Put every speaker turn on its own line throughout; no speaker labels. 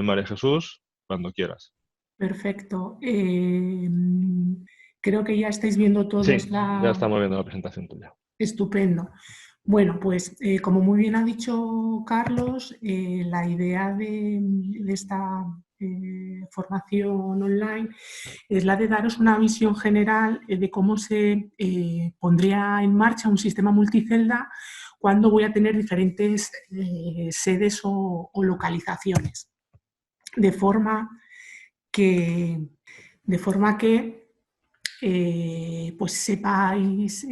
María Jesús, cuando quieras.
Perfecto. Creo que ya estáis viendo todos
Sí, ya
la...
estamos viendo la presentación tuya.
Estupendo. Bueno, pues como muy bien ha dicho Carlos, la idea de esta formación online es la de daros una visión general de cómo se pondría en marcha un sistema multicelda cuando voy a tener diferentes sedes o localizaciones. De forma que, pues sepáis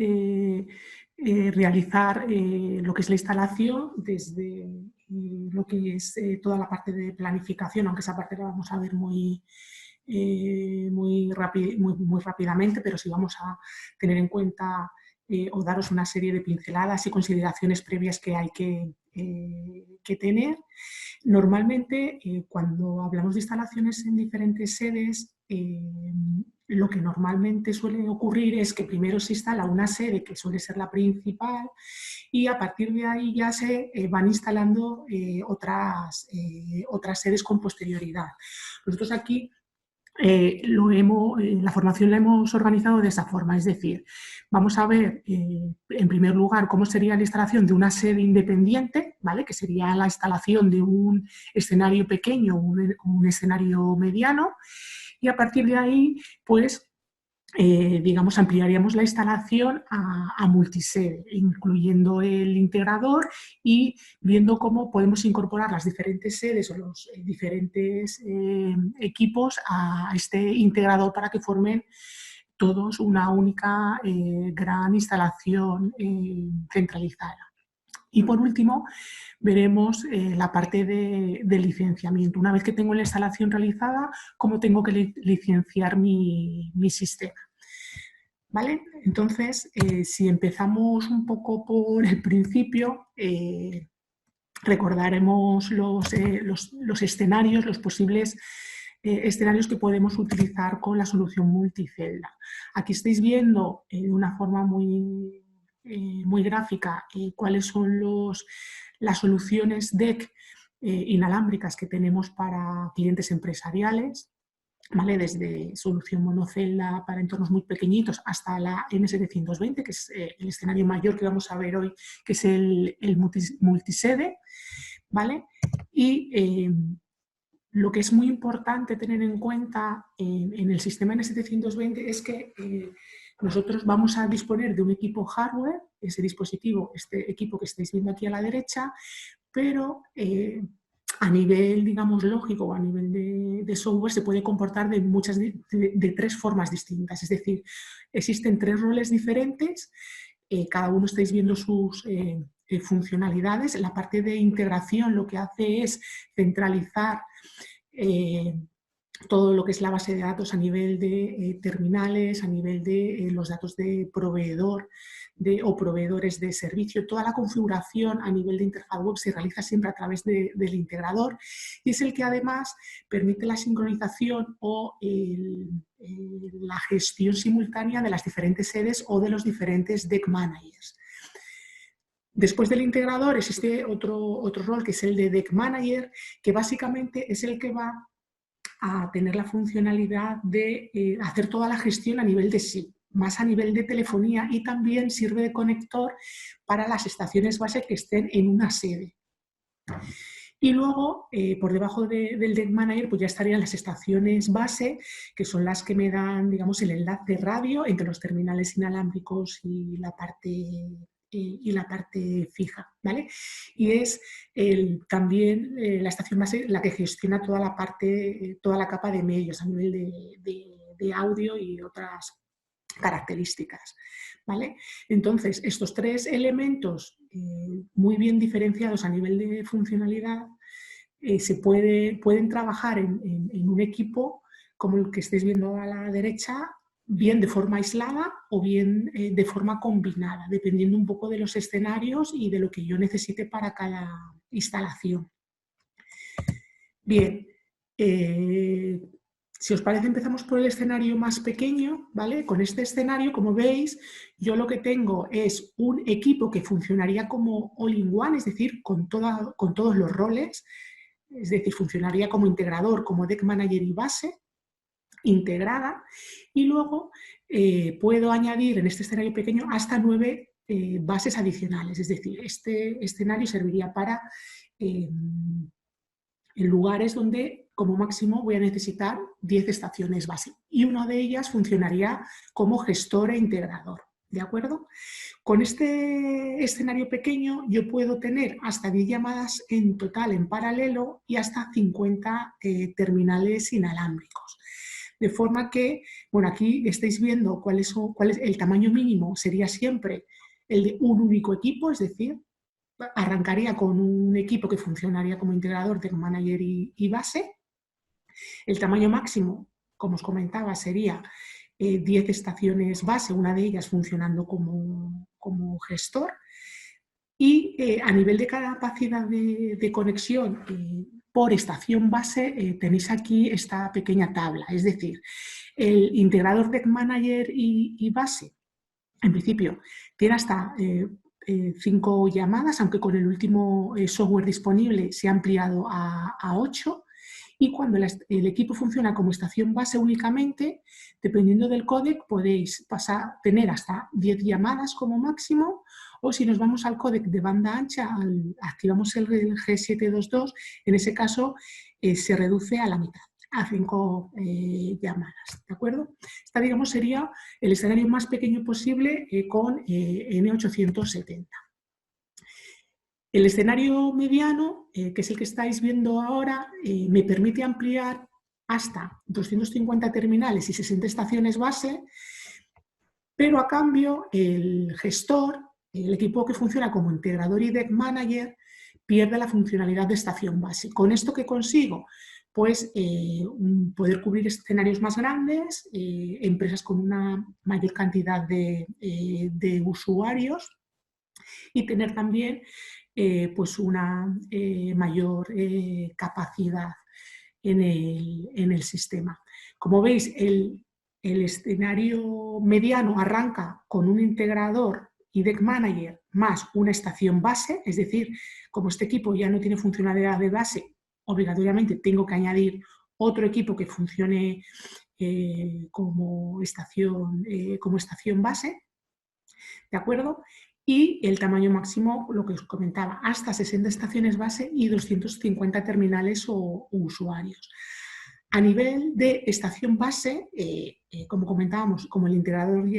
realizar lo que es la instalación desde lo que es toda la parte de planificación, aunque esa parte la vamos a ver muy rápidamente, pero sí vamos a tener en cuenta o daros una serie de pinceladas y consideraciones previas que hay que tener. Normalmente, cuando hablamos de instalaciones en diferentes sedes, lo que normalmente suele ocurrir es que primero se instala una sede que suele ser la principal y a partir de ahí ya se van instalando otras sedes con posterioridad. Nosotros aquí la formación la hemos organizado de esa forma, es decir, vamos a ver en primer lugar cómo sería la instalación de una sede independiente, ¿vale? Que sería la instalación de un escenario pequeño o un escenario mediano, y a partir de ahí, pues digamos, ampliaríamos la instalación a multisede, incluyendo el integrador y viendo cómo podemos incorporar las diferentes sedes o los diferentes equipos a este integrador para que formen todos una única gran instalación centralizada. Y por último, veremos la parte de licenciamiento. Una vez que tengo la instalación realizada, cómo tengo que licenciar mi sistema. ¿Vale? Entonces, si empezamos un poco por el principio, recordaremos los escenarios, los posibles escenarios que podemos utilizar con la solución multicelda. Aquí estáis viendo de una forma muy gráfica cuáles son las soluciones DEC inalámbricas que tenemos para clientes empresariales. ¿Vale? Desde solución monocelda para entornos muy pequeñitos hasta la M720, que es el escenario mayor que vamos a ver hoy, que es el multisede. ¿Vale? Y lo que es muy importante tener en cuenta en el sistema N720 es que nosotros vamos a disponer de un equipo hardware, ese dispositivo, este equipo que estáis viendo aquí a la derecha, pero a nivel, digamos, lógico o a nivel de software se puede comportar de tres formas distintas. Es decir, existen tres roles diferentes, cada uno estáis viendo sus funcionalidades. La parte de integración lo que hace es centralizar todo lo que es la base de datos a nivel de terminales, a nivel de los datos de proveedor o proveedores de servicio. Toda la configuración a nivel de interfaz web se realiza siempre a través del integrador y es el que además permite la sincronización o la gestión simultánea de las diferentes sedes o de los diferentes deck managers. Después del integrador existe otro rol que es el de deck manager, que básicamente es el que va a tener la funcionalidad de hacer toda la gestión a nivel de SIP, más a nivel de telefonía, y también sirve de conector para las estaciones base que estén en una sede. Y luego, por debajo del Deck Manager, pues ya estarían las estaciones base, que son las que me dan, digamos, el enlace radio entre los terminales inalámbricos y la parte fija, ¿vale? Y es también la estación base la que gestiona toda la capa de medios a nivel de audio y otras características, ¿vale? Entonces, estos tres elementos muy bien diferenciados a nivel de funcionalidad pueden trabajar en un equipo como el que estáis viendo a la derecha, bien de forma aislada o bien de forma combinada, dependiendo un poco de los escenarios y de lo que yo necesite para cada instalación. Bien, si os parece empezamos por el escenario más pequeño, ¿vale? Con este escenario, como veis, yo lo que tengo es un equipo que funcionaría como all-in-one, es decir, con todos los roles. es decir, funcionaría como integrador, como Deck Manager y base integrada, y luego puedo añadir en este escenario pequeño hasta 9 bases adicionales, es decir, este escenario serviría para en lugares donde como máximo voy a necesitar 10 estaciones base y una de ellas funcionaría como gestor e integrador, ¿de acuerdo? Con este escenario pequeño yo puedo tener hasta 10 llamadas en total en paralelo y hasta 50 terminales inalámbricos. De forma que, bueno, aquí estáis viendo cuál es el tamaño mínimo, sería siempre el de un único equipo, es decir, arrancaría con un equipo que funcionaría como integrador, Deck Manager y base. El tamaño máximo, como os comentaba, sería 10 estaciones base, una de ellas funcionando como gestor. Y a nivel de capacidad de conexión por estación base, tenéis aquí esta pequeña tabla. Es decir, el integrador Deck Manager y base, en principio, tiene hasta 5 llamadas, aunque con el último software disponible se ha ampliado a 8. Y cuando el equipo funciona como estación base únicamente, dependiendo del códec, podéis tener hasta 10 llamadas como máximo, o si nos vamos al códec de banda ancha, activamos el G722, en ese caso se reduce a la mitad, a 5 llamadas, ¿de acuerdo? Esta, digamos, sería el escenario más pequeño posible con N870. El escenario mediano, que es el que estáis viendo ahora, me permite ampliar hasta 250 terminales y 60 estaciones base, pero a cambio el gestor, el equipo que funciona como integrador y Deck Manager, pierde la funcionalidad de estación base. ¿Con esto qué consigo? Pues poder cubrir escenarios más grandes, empresas con una mayor cantidad de usuarios y tener también pues una mayor capacidad en el sistema. Como veis, el escenario mediano arranca con un integrador y Deck Manager más una estación base, es decir, como este equipo ya no tiene funcionalidad de base, obligatoriamente tengo que añadir otro equipo que funcione como estación base, ¿de acuerdo? Y el tamaño máximo, lo que os comentaba, hasta 60 estaciones base y 250 terminales o usuarios. A nivel de estación base, como comentábamos, como el integrador,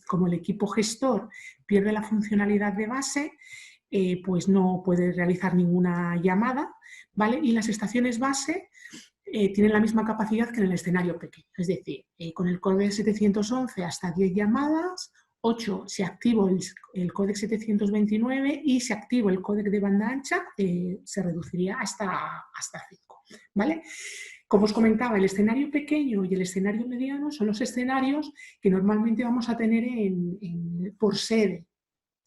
como el equipo gestor pierde la funcionalidad de base, pues no puede realizar ninguna llamada, ¿vale? Y las estaciones base tienen la misma capacidad que en el escenario pequeño, es decir, con el códec 711 hasta 10 llamadas, 8 si activo el códec 729 y si activo el códec de banda ancha se reduciría hasta 5, ¿vale? Como os comentaba, el escenario pequeño y el escenario mediano son los escenarios que normalmente vamos a tener por sede.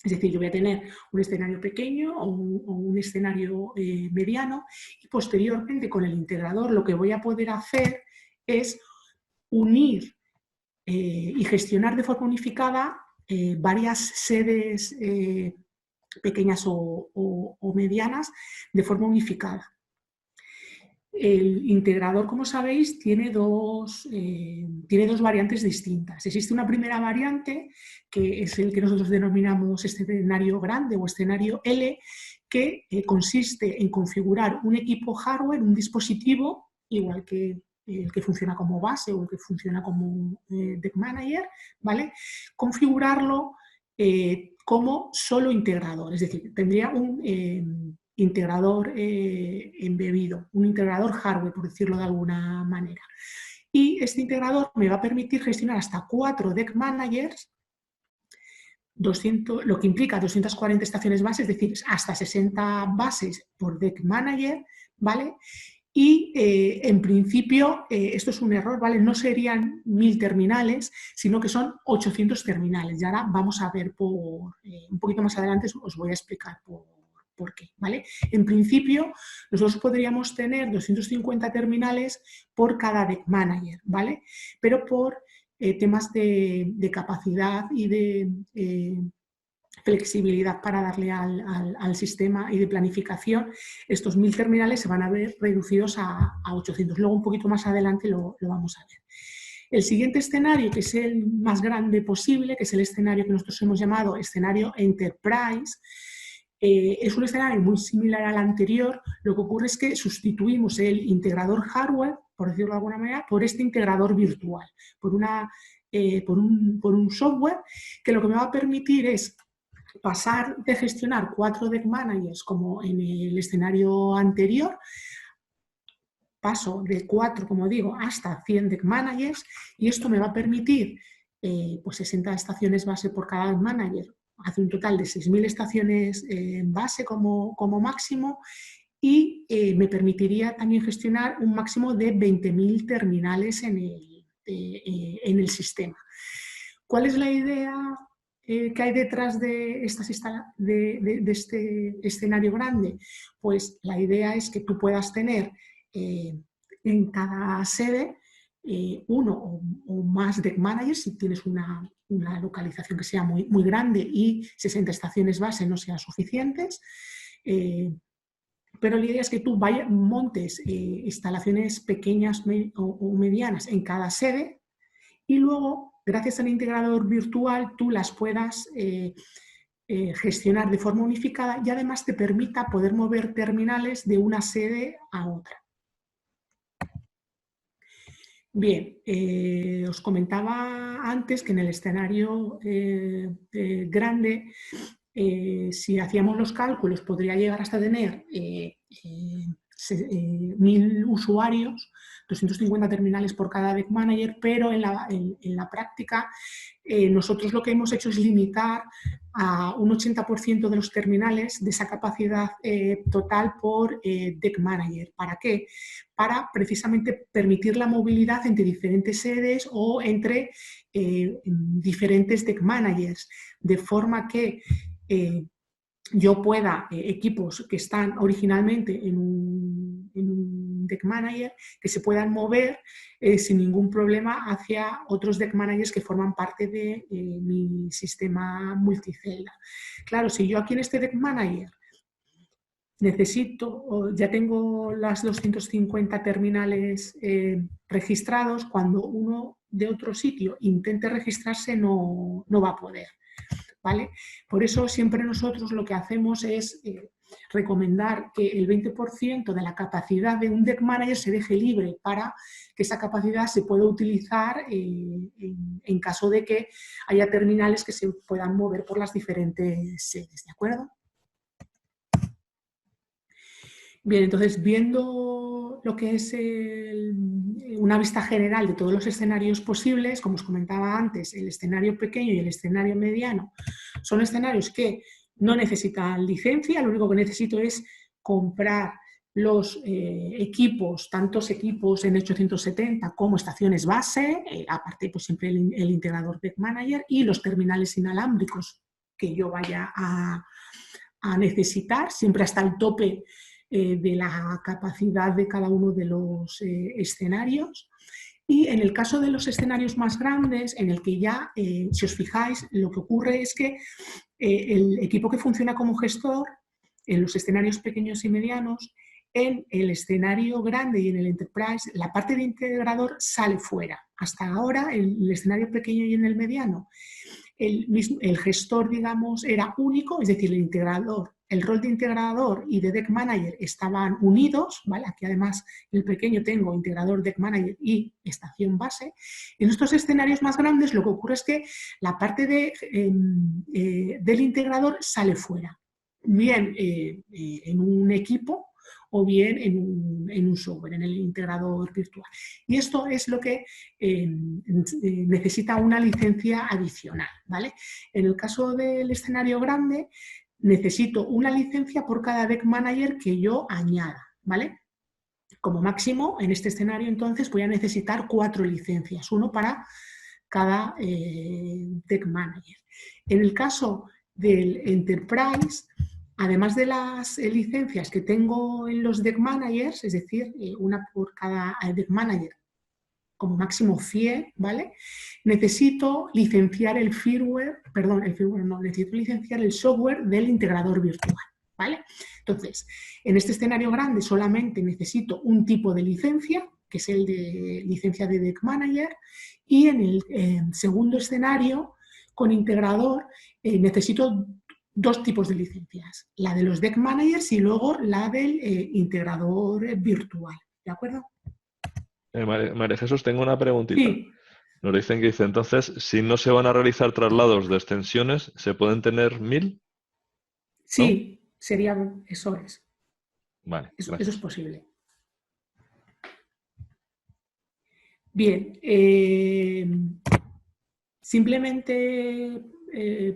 Es decir, yo voy a tener un escenario pequeño o un escenario mediano y posteriormente con el integrador lo que voy a poder hacer es unir y gestionar de forma unificada varias sedes pequeñas o medianas de forma unificada. El integrador, como sabéis, tiene dos variantes distintas. Existe una primera variante, que es el que nosotros denominamos escenario grande o escenario L, que consiste en configurar un equipo hardware, un dispositivo, igual que el que funciona como base o el que funciona como Deck Manager, ¿vale? Configurarlo como solo integrador, es decir, tendría un integrador embebido, un integrador hardware, por decirlo de alguna manera. Y este integrador me va a permitir gestionar hasta 4 Deck Managers, lo que implica 240 estaciones base, es decir, hasta 60 bases por Deck Manager, ¿vale? Y en principio, esto es un error, ¿vale? No serían 1000 terminales, sino que son 800 terminales. Y ahora vamos a ver un poquito más adelante, os voy a explicar por qué, ¿vale? En principio, nosotros podríamos tener 250 terminales por cada Deck Manager, ¿vale? Pero por temas de capacidad y de flexibilidad para darle al sistema y de planificación, estos 1000 terminales se van a ver reducidos a 800. Luego un poquito más adelante lo vamos a ver. El siguiente escenario, que es el más grande posible, que es el escenario que nosotros hemos llamado escenario Enterprise, es un escenario muy similar al anterior. Lo que ocurre es que sustituimos el integrador hardware, por decirlo de alguna manera, por este integrador virtual, por un software que lo que me va a permitir es pasar de gestionar 4 deck managers como en el escenario anterior, paso de 4, como digo, hasta 100 deck managers, y esto me va a permitir pues 60 estaciones base por cada deck manager, hace un total de 6.000 estaciones base como máximo, y me permitiría también gestionar un máximo de 20.000 terminales en el sistema. ¿Cuál es la idea que hay detrás de este escenario grande? Pues la idea es que tú puedas tener en cada sede uno o más deck managers, si tienes una localización que sea muy, muy grande y 60 estaciones base no sean suficientes. Pero la idea es que tú montes instalaciones pequeñas o medianas en cada sede, y luego, gracias al integrador virtual, tú las puedas gestionar de forma unificada, y además te permita poder mover terminales de una sede a otra. Bien, os comentaba antes que en el escenario grande, si hacíamos los cálculos, podría llegar hasta tener 1.000 usuarios, 250 terminales por cada deck manager, pero en la práctica nosotros lo que hemos hecho es limitar a un 80% de los terminales de esa capacidad total por deck manager. ¿Para qué? Para precisamente permitir la movilidad entre diferentes sedes o entre diferentes deck managers, de forma que yo pueda, equipos que están originalmente en un deck manager, que se puedan mover sin ningún problema hacia otros deck managers que forman parte de mi sistema multicelda. Claro, si yo aquí en este deck manager ya tengo las 250 terminales registrados, cuando uno de otro sitio intente registrarse no va a poder, ¿vale? Por eso siempre nosotros lo que hacemos es recomendar que el 20% de la capacidad de un deck manager se deje libre para que esa capacidad se pueda utilizar en caso de que haya terminales que se puedan mover por las diferentes sedes, ¿de acuerdo? Bien, entonces, viendo lo que es una vista general de todos los escenarios posibles, como os comentaba antes, el escenario pequeño y el escenario mediano son escenarios que no necesitan licencia, lo único que necesito es comprar los equipos, tantos equipos en 870 como estaciones base, aparte pues siempre el integrador deck manager y los terminales inalámbricos que yo vaya a necesitar, siempre hasta el tope de la capacidad de cada uno de los escenarios. Y en el caso de los escenarios más grandes, en el que ya, si os fijáis, lo que ocurre es que el equipo que funciona como gestor, en los escenarios pequeños y medianos, en el escenario grande y en el Enterprise, la parte de integrador sale fuera. Hasta ahora, en el escenario pequeño y en el mediano, el gestor, digamos, era único, es decir, el integrador, el rol de integrador y de deck manager estaban unidos, ¿vale? Aquí además en el pequeño tengo integrador, deck manager y estación base. En estos escenarios más grandes lo que ocurre es que la parte del integrador sale fuera, bien en un equipo o bien en un software, en el integrador virtual. Y esto es lo que necesita una licencia adicional, ¿vale? En el caso del escenario grande, necesito una licencia por cada deck manager que yo añada, ¿vale? Como máximo, en este escenario, entonces, voy a necesitar 4 licencias, uno para cada deck manager. En el caso del Enterprise, además de las licencias que tengo en los deck managers, es decir, una por cada deck manager como máximo 100, ¿vale? Necesito licenciar el firmware, perdón, el firmware no, necesito licenciar el software del integrador virtual, ¿vale? Entonces, en este escenario grande solamente necesito un tipo de licencia, que es el de licencia de Deck Manager, y en el segundo escenario, con integrador, necesito dos tipos de licencias, la de los Deck Managers y luego la del integrador virtual, ¿de acuerdo?
María Jesús, tengo una preguntita.
Sí,
Nos dicen que dice, entonces, si no se van a realizar traslados de extensiones, ¿se pueden tener 1000? ¿No?
sí, sería, eso es,
Vale,
eso es
gracias.
posible. Bien, simplemente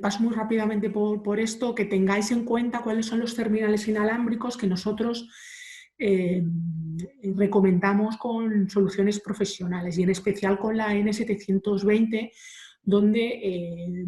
paso muy rápidamente por esto, que tengáis en cuenta cuáles son los terminales inalámbricos que nosotros recomendamos con soluciones profesionales y en especial con la N720, donde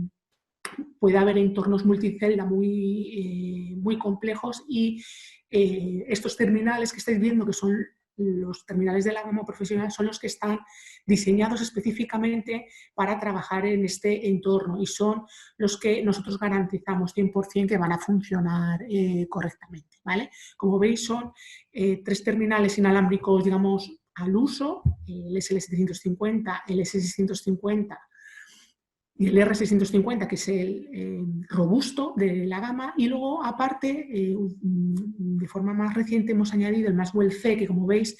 puede haber entornos multicelda muy complejos y estos terminales que estáis viendo, que son los terminales de la gama profesional, son los que están diseñados específicamente para trabajar en este entorno y son los que nosotros garantizamos 100% que van a funcionar correctamente, ¿vale? Como veis, son 3 terminales inalámbricos, digamos, al uso, el SL750, el S650 y el R650, que es el robusto de la gama, y luego aparte, de forma más reciente hemos añadido el Maxwell C, que como veis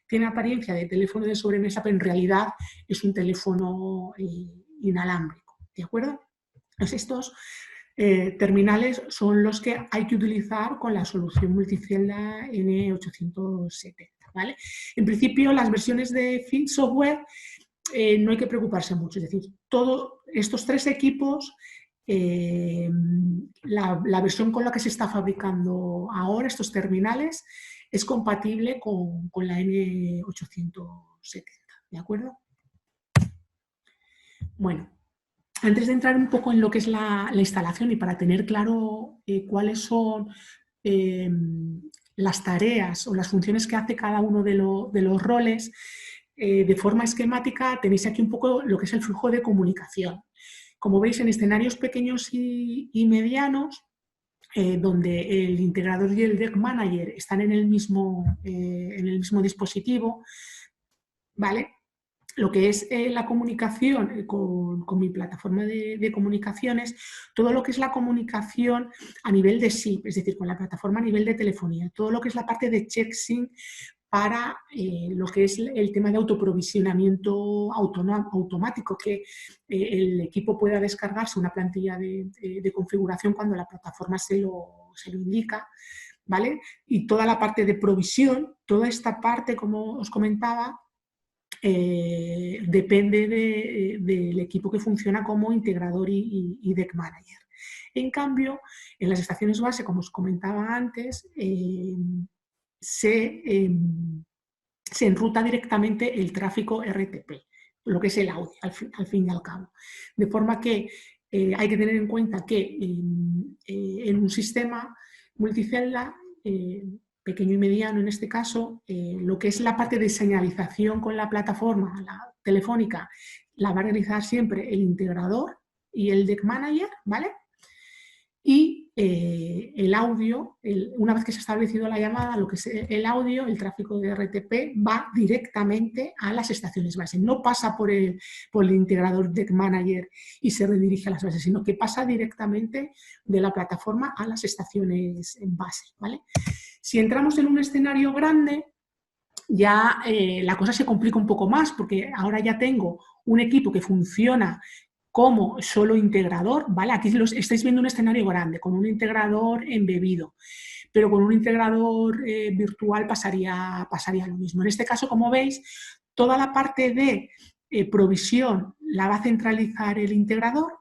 tiene apariencia de teléfono de sobremesa, pero en realidad es un teléfono inalámbrico, ¿de acuerdo? Entonces estos terminales son los que hay que utilizar con la solución multicelda N870, ¿vale? En principio, las versiones de Fit Software no hay que preocuparse mucho, es decir, todos estos 3 equipos, la versión con la que se está fabricando ahora, estos terminales, es compatible con la N870, ¿de acuerdo? Bueno, antes de entrar un poco en lo que es la instalación y para tener claro cuáles son las tareas o las funciones que hace cada uno de los roles, de forma esquemática tenéis aquí un poco lo que es el flujo de comunicación. Como veis, en escenarios pequeños y medianos, donde el integrador y el Deck Manager están en el mismo dispositivo, ¿vale? Lo que es la comunicación con mi plataforma de comunicaciones, todo lo que es la comunicación a nivel de SIP, es decir, con la plataforma a nivel de telefonía, todo lo que es la parte de checksync para lo que es el tema de autoprovisionamiento automático, que el equipo pueda descargarse una plantilla de configuración cuando la plataforma se lo indica, ¿vale? Y toda la parte de provisión, toda esta parte, como os comentaba, depende del equipo que funciona como integrador y Deck Manager. En cambio, en las estaciones base, como os comentaba antes, se enruta directamente el tráfico RTP, lo que es el audio, al fin y al cabo. De forma que hay que tener en cuenta que en un sistema multicelda, pequeño y mediano en este caso, lo que es la parte de señalización con la plataforma la telefónica la va a realizar siempre el integrador y el Deck Manager, ¿vale? Y el audio, una vez que se ha establecido la llamada, lo que es el audio, el tráfico de RTP va directamente a las estaciones base. No pasa por el integrador Deck Manager y se redirige a las bases, sino que pasa directamente de la plataforma a las estaciones en base, ¿vale? Si entramos en un escenario grande, ya la cosa se complica un poco más, porque ahora ya tengo un equipo que funciona como solo integrador, ¿vale? Aquí estáis viendo un escenario grande, con un integrador embebido, pero con un integrador virtual pasaría lo mismo. En este caso, como veis, toda la parte de provisión la va a centralizar el integrador,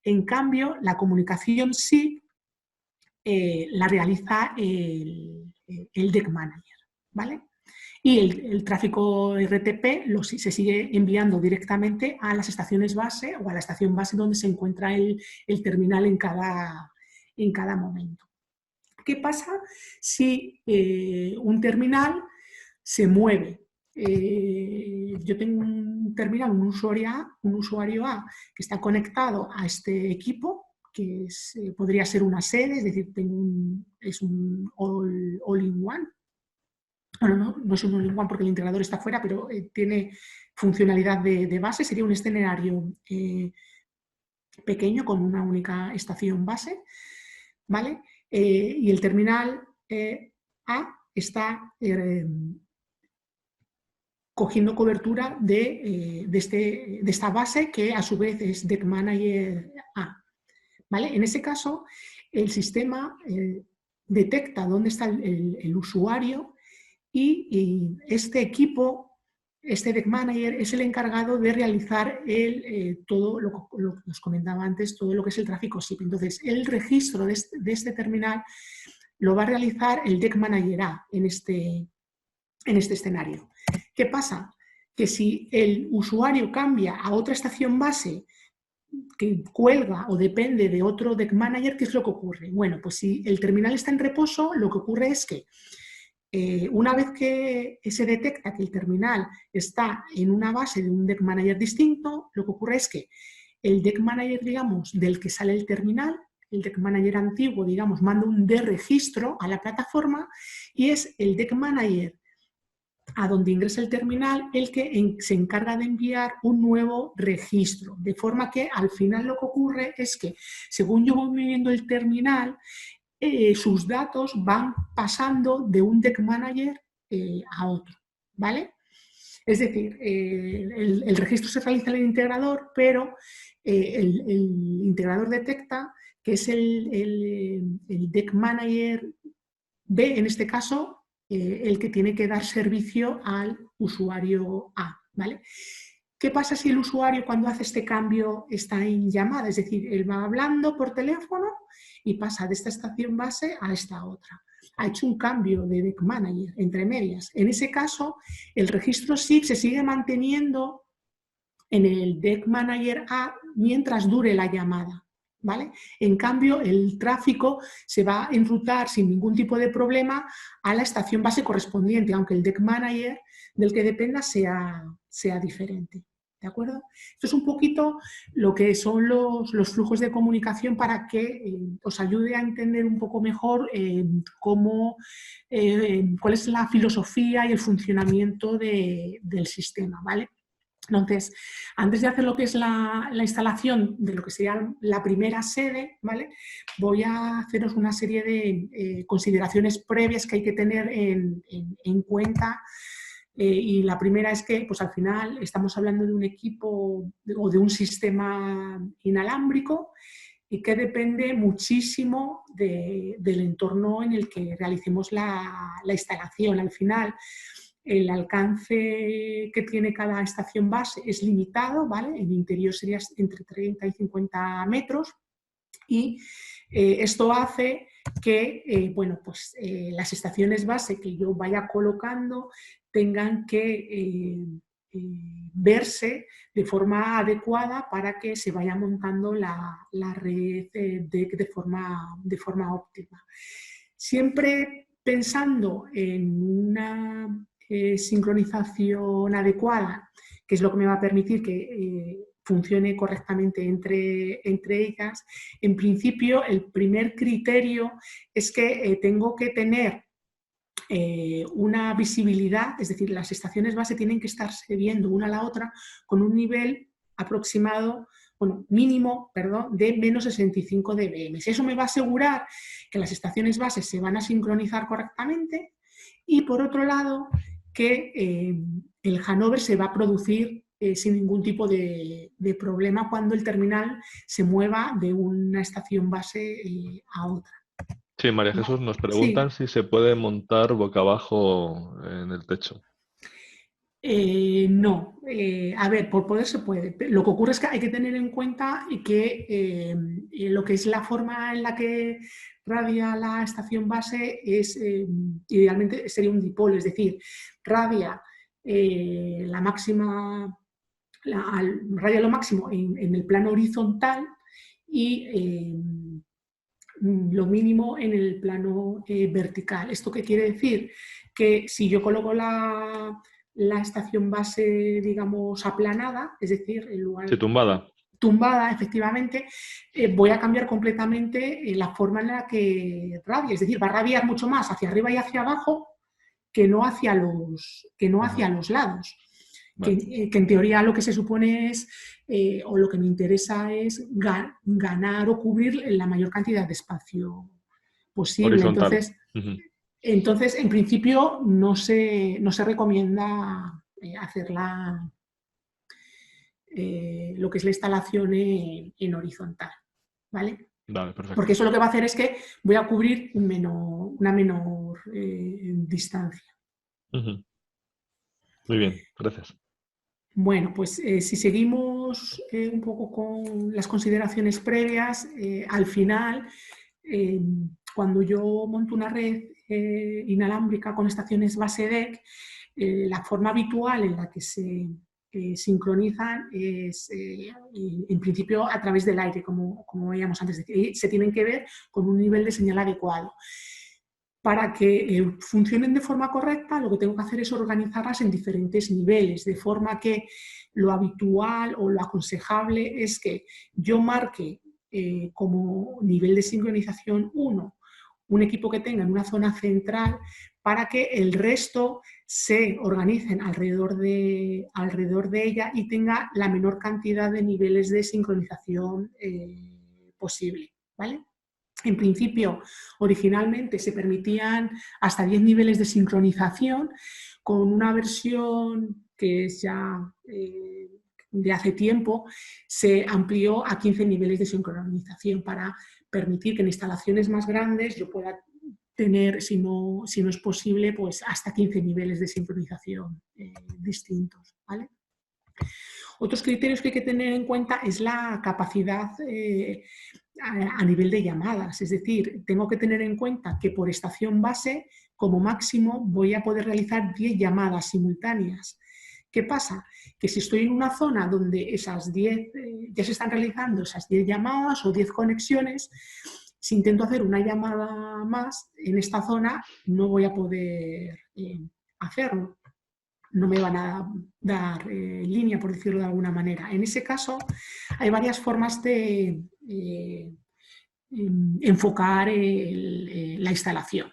en cambio, la comunicación sí la realiza el Deck Manager, ¿vale? Y el tráfico RTP se sigue enviando directamente a las estaciones base o a la estación base donde se encuentra el terminal en cada momento. ¿Qué pasa si un terminal se mueve yo tengo un terminal, un usuario A que está conectado a este equipo, que podría ser una sede, es decir, es un all-in-one. Bueno, no es un all-in-one porque el integrador está fuera, pero tiene funcionalidad de base, sería un escenario pequeño con una única estación base, ¿vale? Y el terminal A está cogiendo cobertura de esta base que a su vez es Deck Manager A, ¿vale? En ese caso, el sistema detecta dónde está el usuario y este equipo, este Deck Manager, es el encargado de realizar todo lo que os comentaba antes, todo lo que es el tráfico SIP. Entonces, el registro de este terminal lo va a realizar el Deck Manager A en este escenario. ¿Qué pasa? Que si el usuario cambia a otra estación base que cuelga o depende de otro Deck Manager, ¿qué es lo que ocurre? Bueno, pues si el terminal está en reposo, lo que ocurre es que una vez que se detecta que el terminal está en una base de un Deck Manager distinto, lo que ocurre es que el Deck Manager, digamos, del que sale el terminal, el Deck Manager antiguo, digamos, manda un deregistro a la plataforma y es el Deck Manager a donde ingresa el terminal el que se encarga de enviar un nuevo registro. De forma que al final lo que ocurre es que, según yo voy moviendo el terminal, sus datos van pasando de un Deck Manager a otro, ¿vale? Es decir, el registro se realiza en el integrador, pero el integrador detecta que es el Deck Manager B, en este caso, el que tiene que dar servicio al usuario A, ¿vale? ¿Qué pasa si el usuario cuando hace este cambio está en llamada? Es decir, él va hablando por teléfono y pasa de esta estación base a esta otra. Ha hecho un cambio de Deck Manager, entre medias. En ese caso, el registro SIP se sigue manteniendo en el Deck Manager A mientras dure la llamada, ¿vale? En cambio, el tráfico se va a enrutar sin ningún tipo de problema a la estación base correspondiente, aunque el Deck Manager del que dependa sea diferente. ¿De acuerdo? Esto es un poquito lo que son los flujos de comunicación para que os ayude a entender un poco mejor cuál es la filosofía y el funcionamiento del sistema, ¿vale? Entonces, antes de hacer lo que es la instalación de lo que sería la primera sede, ¿vale? Voy a haceros una serie de consideraciones previas que hay que tener en cuenta. Y la primera es que, pues al final, estamos hablando de un equipo o de un sistema inalámbrico y que depende muchísimo del entorno en el que realicemos la instalación. Al final, el alcance que tiene cada estación base es limitado, ¿vale? En interior sería entre 30 y 50 metros y esto hace que bueno, pues, las estaciones base que yo vaya colocando tengan que verse de forma adecuada para que se vaya montando la red de forma óptima. Siempre pensando en una sincronización adecuada, que es lo que me va a permitir que funcione correctamente entre ellas. En principio, el primer criterio es que tengo que tener una visibilidad, es decir, las estaciones base tienen que estarse viendo una a la otra con un nivel aproximado, bueno, mínimo, perdón, de menos 65 dBm. Eso me va a asegurar que las estaciones base se van a sincronizar correctamente y, por otro lado, que el handover se va a producir sin ningún tipo de problema cuando el terminal se mueva de una estación base a otra.
Sí, María Jesús, nos preguntan
Sí.
si se puede montar boca abajo en el techo.
No, a ver, por poder se puede. Lo que ocurre es que hay que tener en cuenta que lo que es la forma en la que radia la estación base es idealmente sería un dipolo, es decir, radia la máxima, radia lo máximo en el plano horizontal y lo mínimo en el plano vertical. ¿Esto qué quiere decir? Que si yo coloco la la estación base, digamos, aplanada, es decir, en lugar
Sí, tumbada.
Tumbada, efectivamente, voy a cambiar completamente la forma en la que rabia. Es decir, va a rabiar mucho más hacia arriba y hacia abajo que no hacia los lados.
Vale.
Que en teoría lo que se supone es, o lo que me interesa es ganar o cubrir la mayor cantidad de espacio posible.
Horizontal.
Entonces en principio, no se recomienda hacerla lo que es la instalación en horizontal, ¿vale?
Vale,
Porque
perfecto.
eso lo que va a hacer es que voy a cubrir una menor distancia.
Ujú. Muy bien, gracias.
Bueno, pues si seguimos un poco con las consideraciones previas, al final, eh, cuando yo monto una red inalámbrica con estaciones base DEC, la forma habitual en la que se sincronizan es, en principio, a través del aire, como veíamos antes. Se tienen que ver con un nivel de señal adecuado. Para que funcionen de forma correcta, lo que tengo que hacer es organizarlas en diferentes niveles, de forma que lo habitual o lo aconsejable es que yo marque como nivel de sincronización 1 un equipo que tenga en una zona central para que el resto se organicen alrededor de ella y tenga la menor cantidad de niveles de sincronización posible, ¿vale? En principio, originalmente se permitían hasta 10 niveles de sincronización. Con una versión que es ya de hace tiempo, se amplió a 15 niveles de sincronización para permitir que en instalaciones más grandes yo pueda tener, si no es posible, pues hasta 15 niveles de sincronización distintos, ¿vale? Otros criterios que hay que tener en cuenta es la capacidad a nivel de llamadas. Es decir, tengo que tener en cuenta que por estación base, como máximo, voy a poder realizar 10 llamadas simultáneas. ¿Qué pasa? Que si estoy en una zona donde esas 10, ya se están realizando esas 10 llamadas o 10 conexiones, si intento hacer una llamada más en esta zona, no voy a poder hacerlo. No me van a dar línea, por decirlo de alguna manera. En ese caso, hay varias formas de enfocar la instalación.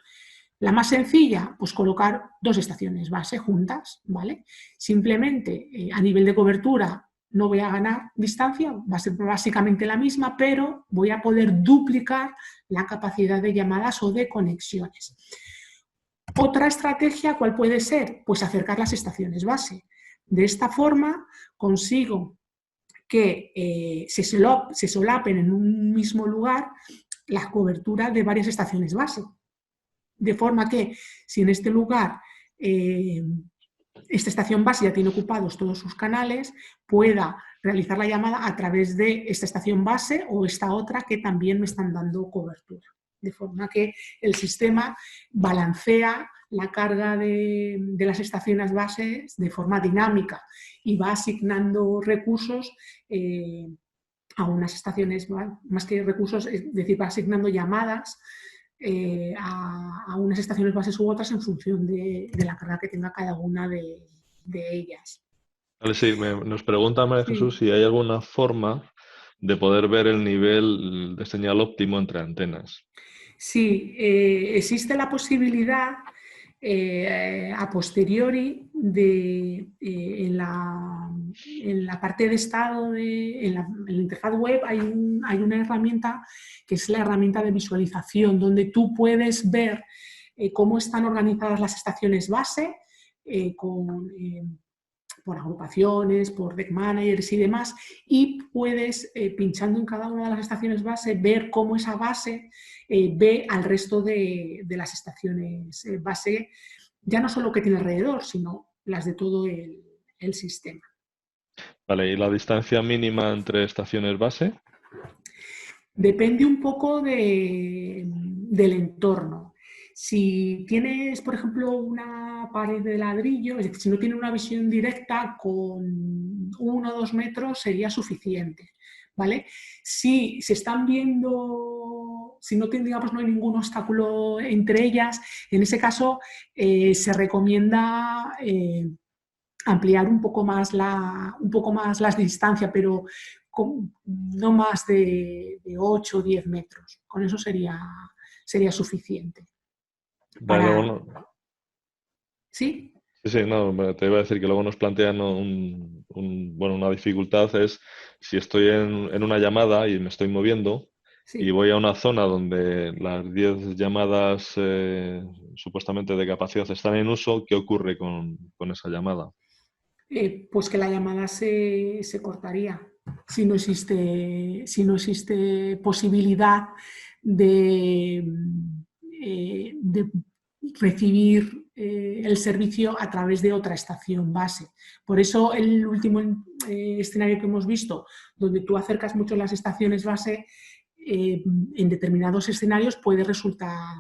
La más sencilla, pues colocar dos estaciones base juntas, ¿vale? Simplemente a nivel de cobertura no voy a ganar distancia, va a ser básicamente la misma, pero voy a poder duplicar la capacidad de llamadas o de conexiones. Otra estrategia, ¿cuál puede ser? Pues acercar las estaciones base. De esta forma consigo que se solapen en un mismo lugar la cobertura de varias estaciones base. De forma que si en este lugar esta estación base ya tiene ocupados todos sus canales, pueda realizar la llamada a través de esta estación base o esta otra que también me están dando cobertura. De forma que el sistema balancea la carga de las estaciones bases de forma dinámica y va asignando recursos a unas estaciones, más que recursos, es decir, va asignando llamadas a unas estaciones bases u otras en función de la carga que tenga cada una de ellas.
Vale, sí, nos pregunta María Jesús
Sí.
si hay alguna forma de poder ver el nivel de señal óptimo entre antenas.
Sí, existe la posibilidad a posteriori en la parte de estado, en la interfaz web hay una herramienta que es la herramienta de visualización, donde tú puedes ver cómo están organizadas las estaciones base por agrupaciones, por deck managers y demás, y puedes, pinchando en cada una de las estaciones base, ver cómo esa base ve al resto de las estaciones base, ya no solo que tiene alrededor, sino las de todo el sistema.
Vale, ¿y la distancia mínima entre estaciones base?
Depende un poco del entorno. Si tienes, por ejemplo, una pared de ladrillo, es decir, si no tiene una visión directa, con 1 o 2 metros sería suficiente, ¿vale? Si se están viendo, si no, digamos, no hay ningún obstáculo entre ellas, en ese caso se recomienda ampliar un poco más las distancias, pero no más de 8 o 10 metros. Con eso sería suficiente.
Vale, luego no.
¿Sí?
Sí, sí, no, te iba a decir que luego nos plantean bueno, una dificultad es si estoy en una llamada y me estoy moviendo y
Sí.
voy a una zona donde las 10 llamadas supuestamente de capacidad están en uso, ¿qué ocurre con esa llamada?
Pues que la llamada se cortaría si no existe posibilidad de, de recibir el servicio a través de otra estación base. Por eso el último escenario que hemos visto, donde tú acercas mucho las estaciones base, en determinados escenarios puede resultar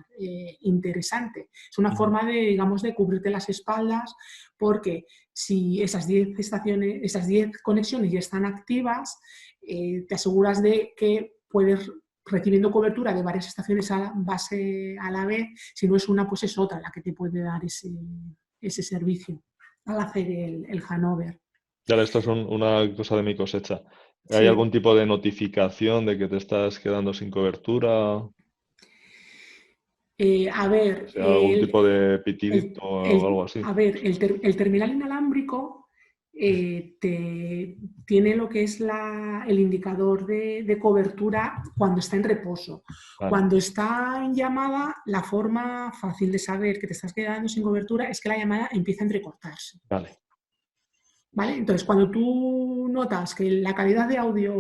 interesante. Es una forma de, digamos, de cubrirte las espaldas, porque si esas 10 estaciones, esas 10 conexiones ya están activas, te aseguras de que puedes recibiendo cobertura de varias estaciones base a la vez. Si no es una, pues es otra la que te puede dar ese servicio al hacer el handover.
Ya, esto es una cosa de mi cosecha. ¿Hay algún
Sí.
tipo de notificación de que te estás quedando sin cobertura?
A ver,
O sea, algún tipo de pitidito o algo así.
el terminal inalámbrico tiene lo que es el indicador de cobertura cuando está en reposo.
Vale,
Cuando está en llamada, la forma fácil de saber que te estás quedando sin cobertura es que la llamada empieza a entrecortarse.
vale.
¿Vale? Entonces, cuando tú notas que la calidad de audio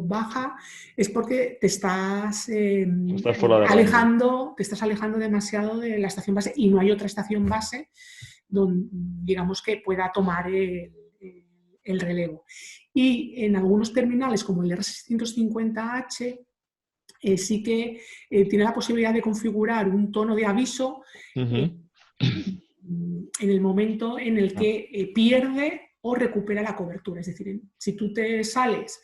baja, es porque
Estás fuera de rango.
te estás alejando demasiado de la estación base y no hay otra estación base donde, digamos, que pueda tomar el relevo. Y en algunos terminales, como el R650H, sí que tiene la posibilidad de configurar un tono de aviso
Ujú.
en el momento en el que pierde o recupera la cobertura. Es decir, si tú te sales,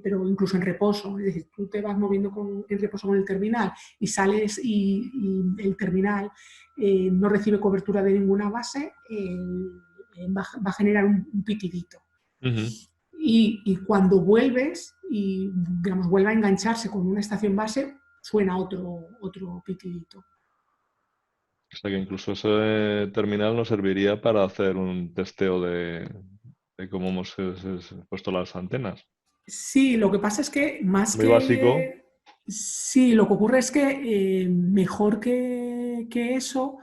pero incluso en reposo, es decir, tú te vas moviendo en reposo con el terminal y sales y el terminal no recibe cobertura de ninguna base, va a generar un pitidito.
Ujú.
Y cuando vuelves y, digamos, vuelve a engancharse con una estación base, suena otro pitidito.
O sea que incluso ese terminal nos serviría para hacer un testeo de cómo hemos puesto las antenas.
Sí, lo que pasa es que más
Muy básico.
que... Sí, lo que ocurre es que mejor que eso,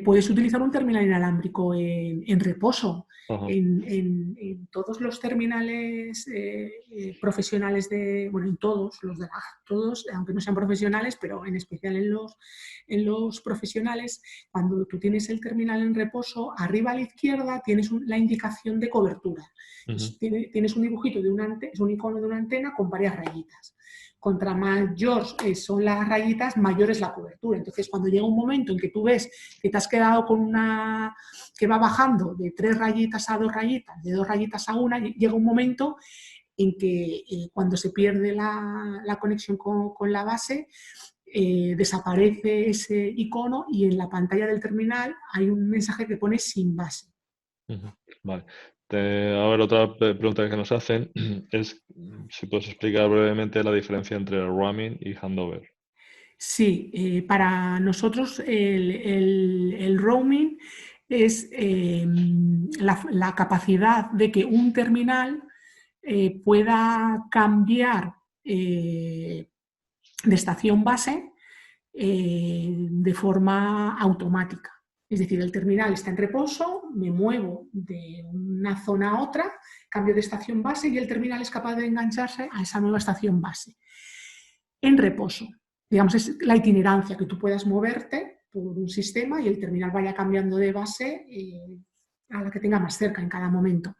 puedes utilizar un terminal inalámbrico en reposo.
Ajá.
En todos los terminales profesionales bueno, en todos, todos, aunque no sean profesionales, pero en especial en los profesionales, cuando tú tienes el terminal en reposo, arriba a la izquierda tienes la indicación de cobertura.
Ujú.
Tienes un dibujito es un icono de una antena con varias rayitas. Contra mayor son las rayitas, mayor es la cobertura. Entonces, cuando llega un momento en que tú ves que te has quedado con una que va bajando de 3 rayitas a 2 rayitas, de 2 rayitas a 1, llega un momento en que cuando se pierde la conexión con la base, desaparece ese icono y en la pantalla del terminal hay un mensaje que pone sin base.
Ujú. Vale. A ver, otra pregunta que nos hacen es si puedes explicar brevemente la diferencia entre roaming y handover.
Sí, para nosotros el roaming es la capacidad de que un terminal pueda cambiar de estación base de forma automática. Es decir, el terminal está en reposo, me muevo de una zona a otra, cambio de estación base y el terminal es capaz de engancharse a esa nueva estación base. En reposo, digamos, es la itinerancia, que tú puedas moverte por un sistema y el terminal vaya cambiando de base a la que tenga más cerca en cada momento.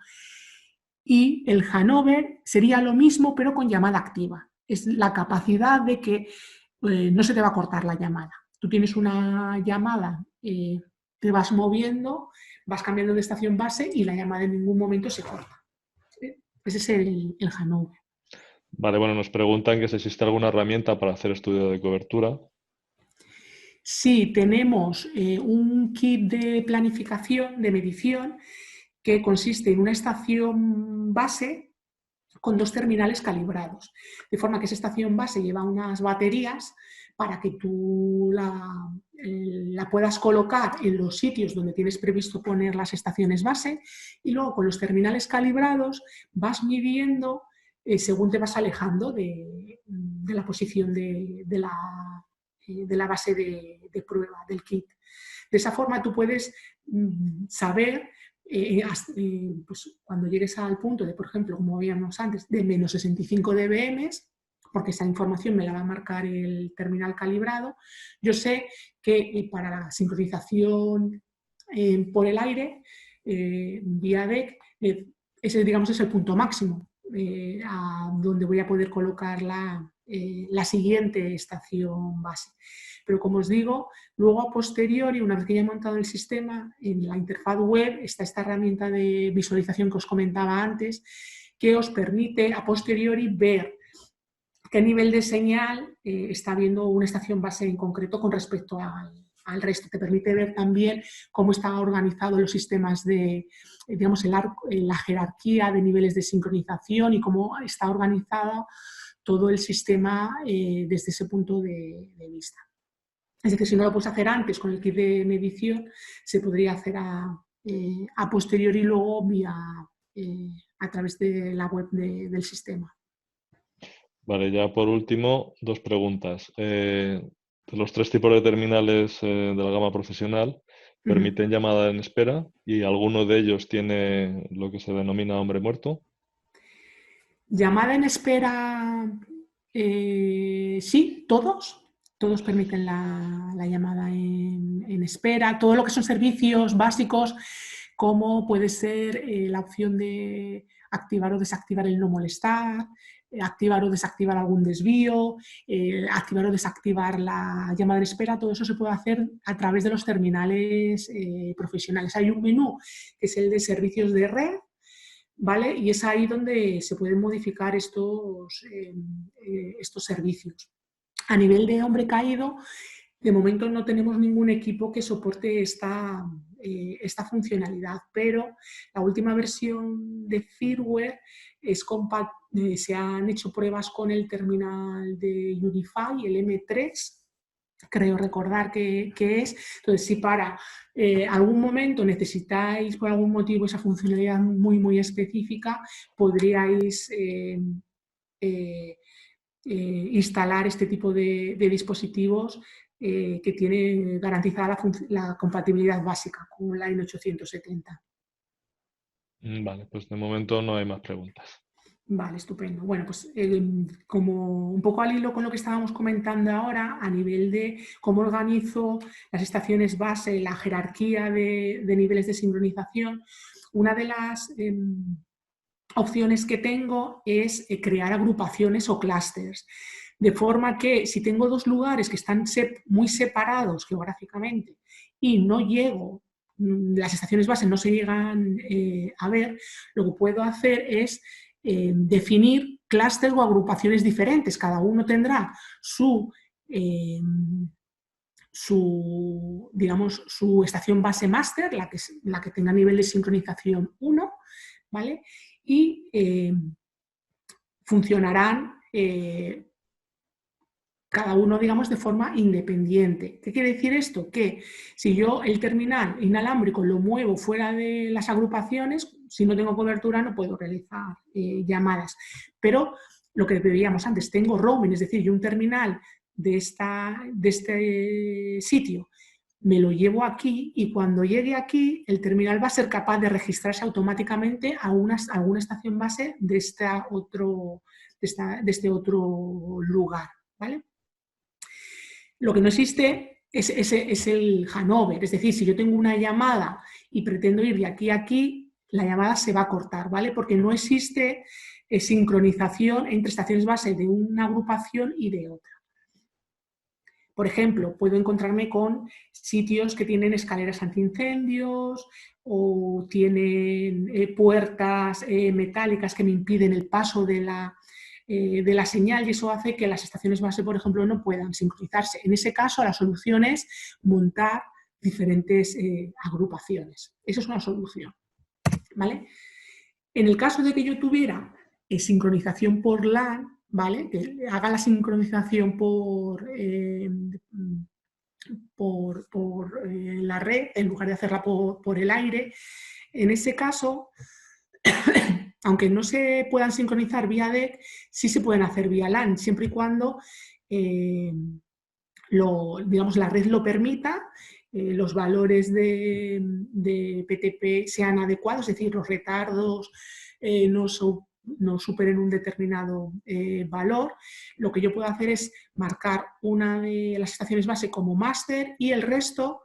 Y el handover sería lo mismo, pero con llamada activa. Es la capacidad de que no se te va a cortar la llamada. Tú tienes una llamada, te vas moviendo, vas cambiando de estación base y la llamada en ningún momento se corta. Ese es el handover.
Vale, bueno, nos preguntan que si existe alguna herramienta para hacer estudio de cobertura.
Sí, tenemos un kit de planificación, de medición, que consiste en una estación base con 2 terminales calibrados. De forma que esa estación base lleva unas baterías para que tú la puedas colocar en los sitios donde tienes previsto poner las estaciones base, y luego con los terminales calibrados vas midiendo según te vas alejando de la posición de la base de prueba del kit. De esa forma tú puedes saber pues cuando llegues al punto de, por ejemplo, como veíamos antes, de menos 65 dBm, porque esa información me la va a marcar el terminal calibrado, yo sé que para la sincronización por el aire, vía DEC, ese, digamos, es el punto máximo a donde voy a poder colocar la siguiente estación base. Pero como os digo, luego a posteriori, una vez que ya he montado el sistema, en la interfaz web está esta herramienta de visualización que os comentaba antes, que os permite a posteriori ver qué nivel de señal está viendo una estación base en concreto con respecto al resto. Te permite ver también cómo están organizados los sistemas de, digamos, la jerarquía de niveles de sincronización y cómo está organizado todo el sistema desde ese punto de vista. Es decir, si no lo puedes hacer antes con el kit de medición, se podría hacer a posteriori luego a través de la web del sistema.
Vale, ya por último, 2 preguntas. Los 3 tipos de terminales de la gama profesional permiten llamada en espera, y alguno de ellos tiene lo que se denomina hombre muerto.
Llamada en espera, sí, todos permiten la llamada en espera. Todo lo que son servicios básicos, como puede ser la opción de activar o desactivar el no molestar, activar o desactivar algún desvío, activar o desactivar la llamada en espera, todo eso se puede hacer a través de los terminales profesionales. Hay un menú que es el de servicios de red, ¿vale? Y es ahí donde se pueden modificar estos servicios. A nivel de hombre caído, de momento no tenemos ningún equipo que soporte esta funcionalidad, pero la última versión de firmware se han hecho pruebas con el terminal de Unify, el M3, creo recordar que es. Entonces, si para algún momento necesitáis por algún motivo esa funcionalidad muy, muy específica, podríais instalar este tipo de dispositivos que tienen garantizada la compatibilidad básica con la N870.
Vale, pues de momento no hay más preguntas.
Vale, estupendo. Bueno, pues como un poco al hilo con lo que estábamos comentando ahora, a nivel de cómo organizo las estaciones base, la jerarquía de niveles de sincronización, una de las opciones que tengo es crear agrupaciones o clústeres, de forma que si tengo 2 lugares que están muy separados geográficamente y no llego, las estaciones base no se llegan a ver, lo que puedo hacer es definir clústeres o agrupaciones diferentes. Cada uno tendrá digamos, su estación base máster, la que tenga nivel de sincronización 1, ¿vale? Y funcionarán cada uno, digamos, de forma independiente. ¿Qué quiere decir esto? Que si yo el terminal inalámbrico lo muevo fuera de las agrupaciones, si no tengo cobertura no puedo realizar llamadas. Pero lo que veíamos antes, tengo roaming, es decir, yo un terminal de este sitio me lo llevo aquí, y cuando llegue aquí el terminal va a ser capaz de registrarse automáticamente a alguna estación base de este otro lugar, ¿vale? Lo que no existe es el handover, es decir, si yo tengo una llamada y pretendo ir de aquí a aquí, la llamada se va a cortar, ¿vale? Porque no existe sincronización entre estaciones base de una agrupación y de otra. Por ejemplo, puedo encontrarme con sitios que tienen escaleras antiincendios o tienen puertas metálicas que me impiden el paso de de la señal y eso hace que las estaciones base, por ejemplo, no puedan sincronizarse. En ese caso, la solución es montar diferentes agrupaciones. Esa es una solución, ¿vale? En el caso de que yo tuviera sincronización por LAN, ¿vale? Que haga la sincronización por la red en lugar de hacerla por el aire, en ese caso, aunque no se puedan sincronizar vía DEC, sí se pueden hacer vía LAN, siempre y cuando digamos, la red lo permita, los valores de PTP sean adecuados, es decir, los retardos no superen un determinado valor. Lo que yo puedo hacer es marcar una de las estaciones base como máster y el resto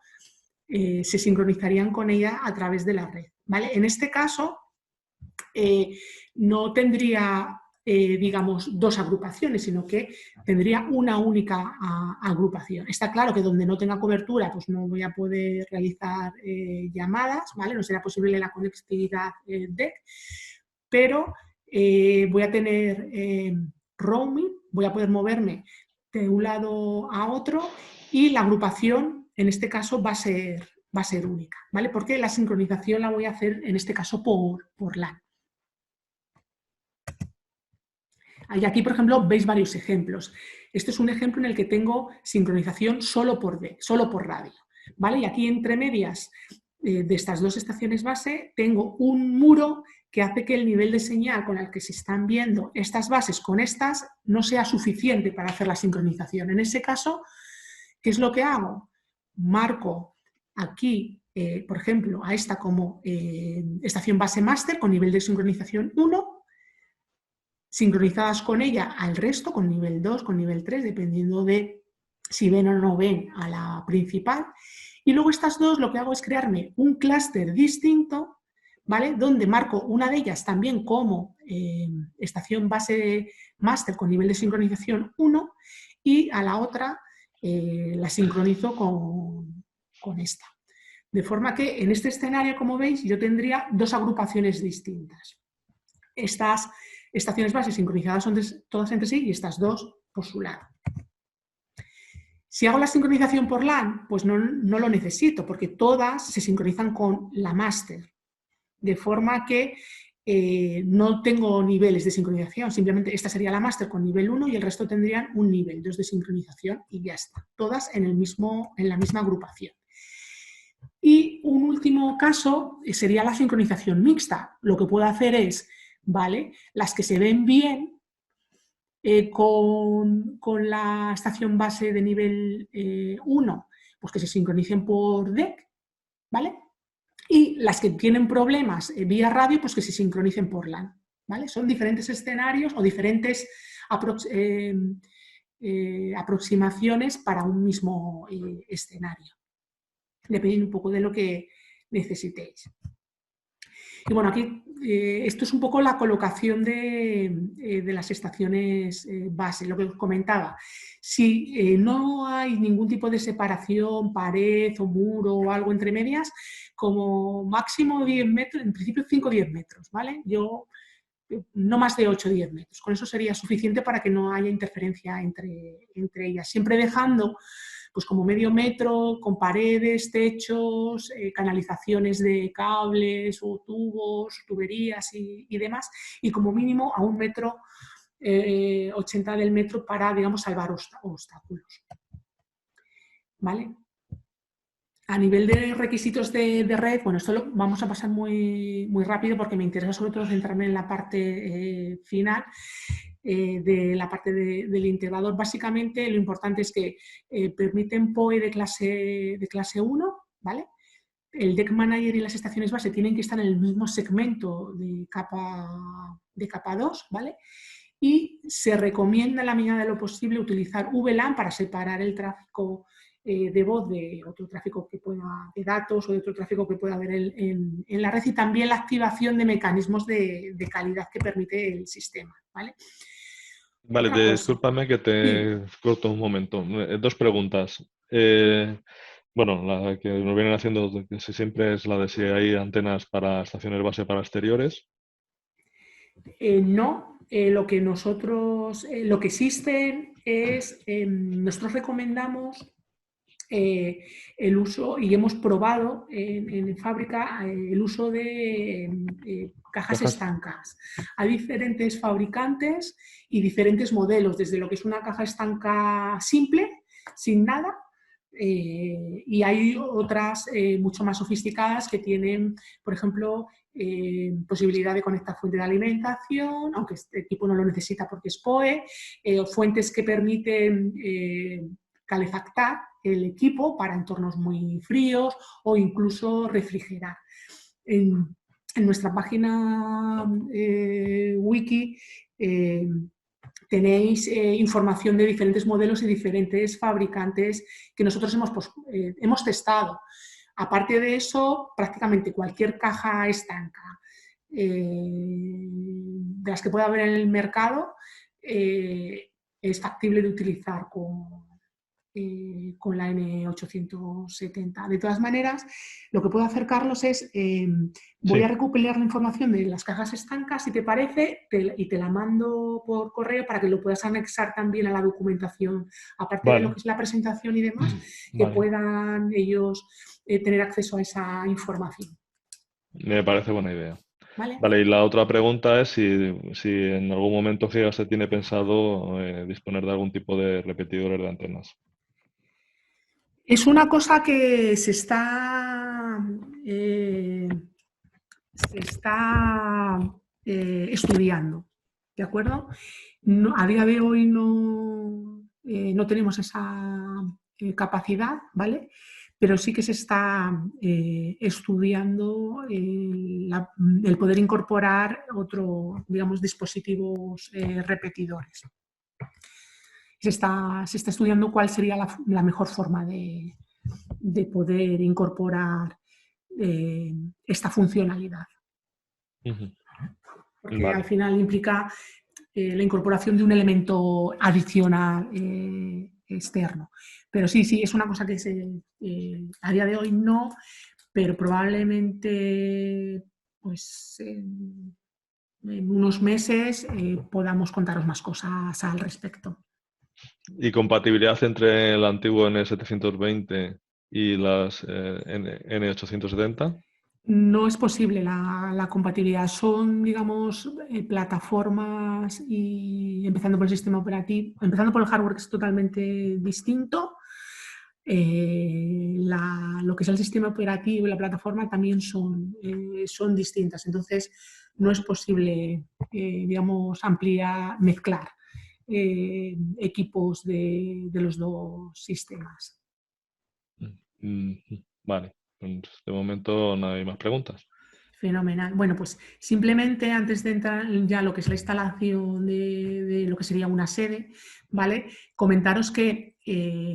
se sincronizarían con ella a través de la red, ¿vale? En este caso, no tendría, digamos, dos agrupaciones, sino que tendría una única agrupación. Está claro que donde no tenga cobertura, pues no voy a poder realizar llamadas, ¿vale? No será posible la conectividad DEC, pero voy a tener roaming, voy a poder moverme de un lado a otro y la agrupación, en este caso, va a ser única, ¿vale? Porque la sincronización la voy a hacer, en este caso, por LAN. Y aquí, por ejemplo, veis varios ejemplos. Este es un ejemplo en el que tengo sincronización solo por radio, ¿vale? Y aquí entre medias de estas dos estaciones base tengo un muro que hace que el nivel de señal con el que se están viendo estas bases con estas no sea suficiente para hacer la sincronización. En ese caso, ¿qué es lo que hago? Marco aquí, por ejemplo, a esta como estación base máster con nivel de sincronización 1, sincronizadas con ella al resto, con nivel 2, con nivel 3, dependiendo de si ven o no ven a la principal. Y luego estas dos lo que hago es crearme un clúster distinto, ¿vale? Donde marco una de ellas también como estación base máster con nivel de sincronización 1 y a la otra la sincronizo con esta. De forma que en este escenario, como veis, yo tendría dos agrupaciones distintas. Estas estaciones base sincronizadas son todas entre sí y estas dos por su lado. Si hago la sincronización por LAN, pues no lo necesito porque todas se sincronizan con la máster, de forma que no tengo niveles de sincronización, simplemente esta sería la máster con nivel 1 y el resto tendrían un nivel 2 de sincronización y ya está, todas en la misma agrupación. Y un último caso sería la sincronización mixta. Lo que puedo hacer es, ¿vale? Las que se ven bien con la estación base de nivel 1, pues que se sincronicen por DEC, ¿vale? Y las que tienen problemas vía radio, pues que se sincronicen por LAN, ¿vale? Son diferentes escenarios o diferentes aproximaciones para un mismo escenario, dependiendo un poco de lo que necesitéis. Y bueno, aquí esto es un poco la colocación de las estaciones base, lo que os comentaba. Si no hay ningún tipo de separación, pared o muro o algo entre medias, como máximo 10 metros, en principio 5 o 10 metros, ¿vale? Yo no más de 8 o 10 metros. Con eso sería suficiente para que no haya interferencia entre ellas, siempre dejando pues como medio metro con paredes, techos, canalizaciones de cables o tubos, tuberías y demás, y como mínimo a 1,80 m del metro para, digamos, salvar obstáculos. ¿Vale? A nivel de requisitos de red, bueno, esto lo vamos a pasar muy rápido porque me interesa sobre todo centrarme en la parte final. De la parte del integrador. Básicamente lo importante es que permiten PoE de clase 1, ¿vale? El Deck Manager y las estaciones base tienen que estar en el mismo segmento de capa 2, ¿vale? Y se recomienda en la medida de lo posible utilizar VLAN para separar el tráfico de voz de otro tráfico que pueda, de datos o de otro tráfico que pueda haber en la red, y también la activación de mecanismos de calidad que permite el sistema, ¿vale?
Vale, discúlpame que te corto un momento. Dos preguntas. Bueno, la que nos vienen haciendo siempre es la de si hay antenas para estaciones base para exteriores.
No, lo que existe es, nosotros recomendamos el uso, y hemos probado en fábrica el uso de cajas estancas. Hay diferentes fabricantes y diferentes modelos, desde lo que es una caja estanca simple, sin nada, y hay otras mucho más sofisticadas que tienen, por ejemplo, posibilidad de conectar fuente de alimentación, aunque este equipo no lo necesita porque es PoE, fuentes que permiten calefactar el equipo para entornos muy fríos o incluso refrigerar. En nuestra página wiki tenéis información de diferentes modelos y diferentes fabricantes que nosotros hemos testado. Aparte de eso, prácticamente cualquier caja estanca de las que pueda haber en el mercado es factible de utilizar con la N870. De todas maneras, lo que puedo hacer, Carlos, es voy a recopilar la información de las cajas estancas, si te parece, y te la mando por correo para que lo puedas anexar también a la documentación, aparte de lo que es la presentación y demás, que puedan ellos tener acceso a esa información.
Me parece buena idea. Vale, y la otra pregunta es si en algún momento GIGA se tiene pensado disponer de algún tipo de repetidores de antenas.
Es una cosa que se está estudiando, ¿de acuerdo? No, a día de hoy no tenemos esa capacidad, ¿vale? Pero sí que se está estudiando el poder incorporar digamos, dispositivos repetidores. Se está estudiando cuál sería la mejor forma de poder incorporar esta funcionalidad. Porque al final implica la incorporación de un elemento adicional externo. Pero sí, es una cosa que a día de hoy no, pero probablemente pues, en unos meses podamos contaros más cosas al respecto.
¿Y compatibilidad entre el antiguo N720 y las N870?
No es posible la compatibilidad. Son, digamos, plataformas y empezando por el sistema operativo, empezando por el hardware, que es totalmente distinto. Lo que es el sistema operativo y la plataforma también son distintas. Entonces, no es posible, digamos, mezclar equipos de los dos sistemas.
Vale, de momento no hay más preguntas.
Fenomenal. Bueno, pues simplemente antes de entrar ya lo que es la instalación de lo que sería una sede, ¿vale? Comentaros que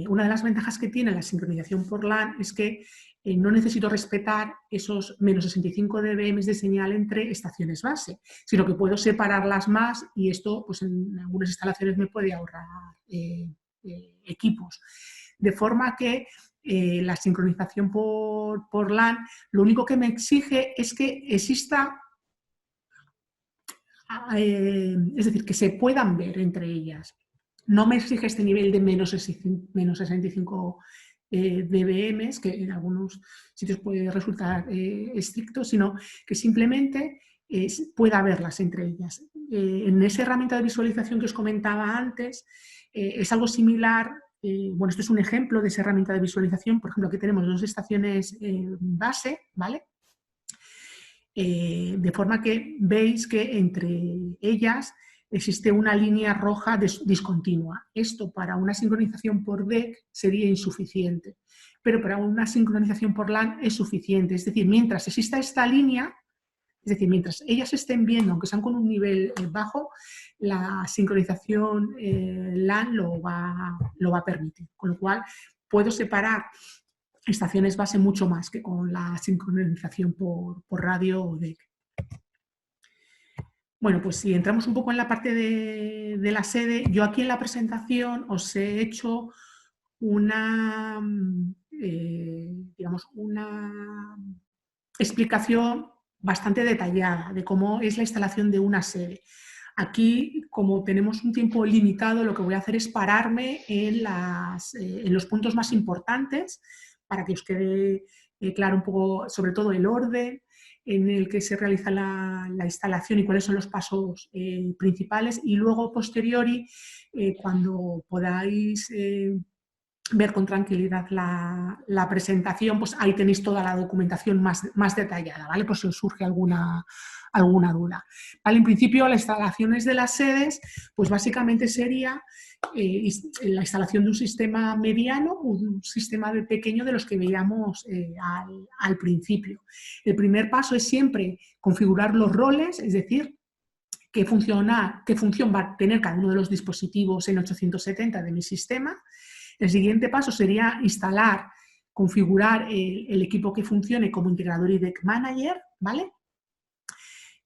una de las ventajas que tiene la sincronización por LAN es que no necesito respetar esos menos 65 dBm de señal entre estaciones base, sino que puedo separarlas más y esto pues en algunas instalaciones me puede ahorrar equipos. De forma que la sincronización por LAN, lo único que me exige es que exista, es decir, que se puedan ver entre ellas. No me exige este nivel de menos 65 dBm, que en algunos sitios puede resultar estricto, sino que simplemente pueda verlas entre ellas. En esa herramienta de visualización que os comentaba antes, es algo similar. Bueno, esto es un ejemplo de esa herramienta de visualización. Por ejemplo, aquí tenemos dos estaciones base, ¿vale? De forma que veis que entre ellas existe una línea roja discontinua. Esto para una sincronización por DEC sería insuficiente, pero para una sincronización por LAN es suficiente. Es decir, mientras exista esta línea, es decir, mientras ellas estén viendo, aunque sean con un nivel bajo, la sincronización LAN lo va a permitir. Con lo cual, puedo separar estaciones base mucho más que con la sincronización por radio o DEC. Bueno, pues si entramos un poco en la parte de la sede, yo aquí en la presentación os he hecho digamos, una explicación bastante detallada de cómo es la instalación de una sede. Aquí, como tenemos un tiempo limitado, lo que voy a hacer es pararme en los puntos más importantes para que os quede claro un poco, sobre todo el orden en el que se realiza la instalación y cuáles son los pasos principales, y luego, posteriori, cuando podáis ver con tranquilidad la presentación, pues ahí tenéis toda la documentación más detallada, ¿vale? Por si os surge alguna duda. ¿Vale? En principio, las instalaciones de las sedes, pues básicamente sería la instalación de un sistema mediano, un sistema pequeño de los que veíamos al principio. El primer paso es siempre configurar los roles, es decir, qué función va a tener cada uno de los dispositivos en 870 de mi sistema. El siguiente paso sería instalar, configurar el equipo que funcione como integrador y Deck Manager, ¿vale?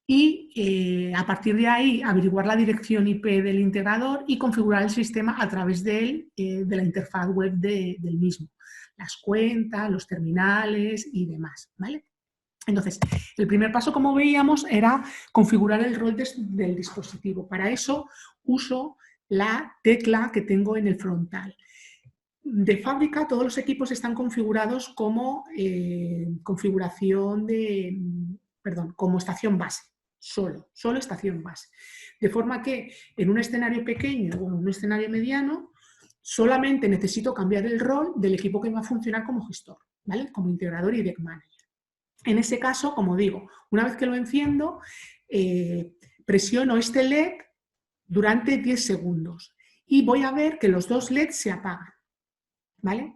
Y a partir de ahí averiguar la dirección IP del integrador y configurar el sistema a través de la interfaz web del mismo, las cuentas, los terminales y demás, ¿vale? Entonces, el primer paso, como veíamos, era configurar el rol del dispositivo. Para eso uso la tecla que tengo en el frontal. De fábrica, todos los equipos están configurados como como estación base, solo estación base. De forma que en un escenario pequeño o en un escenario mediano, solamente necesito cambiar el rol del equipo que va a funcionar como gestor, ¿vale? Como integrador y Deck Manager. En ese caso, como digo, una vez que lo enciendo, presiono este LED durante 10 segundos y voy a ver que los dos LEDs se apagan, ¿vale?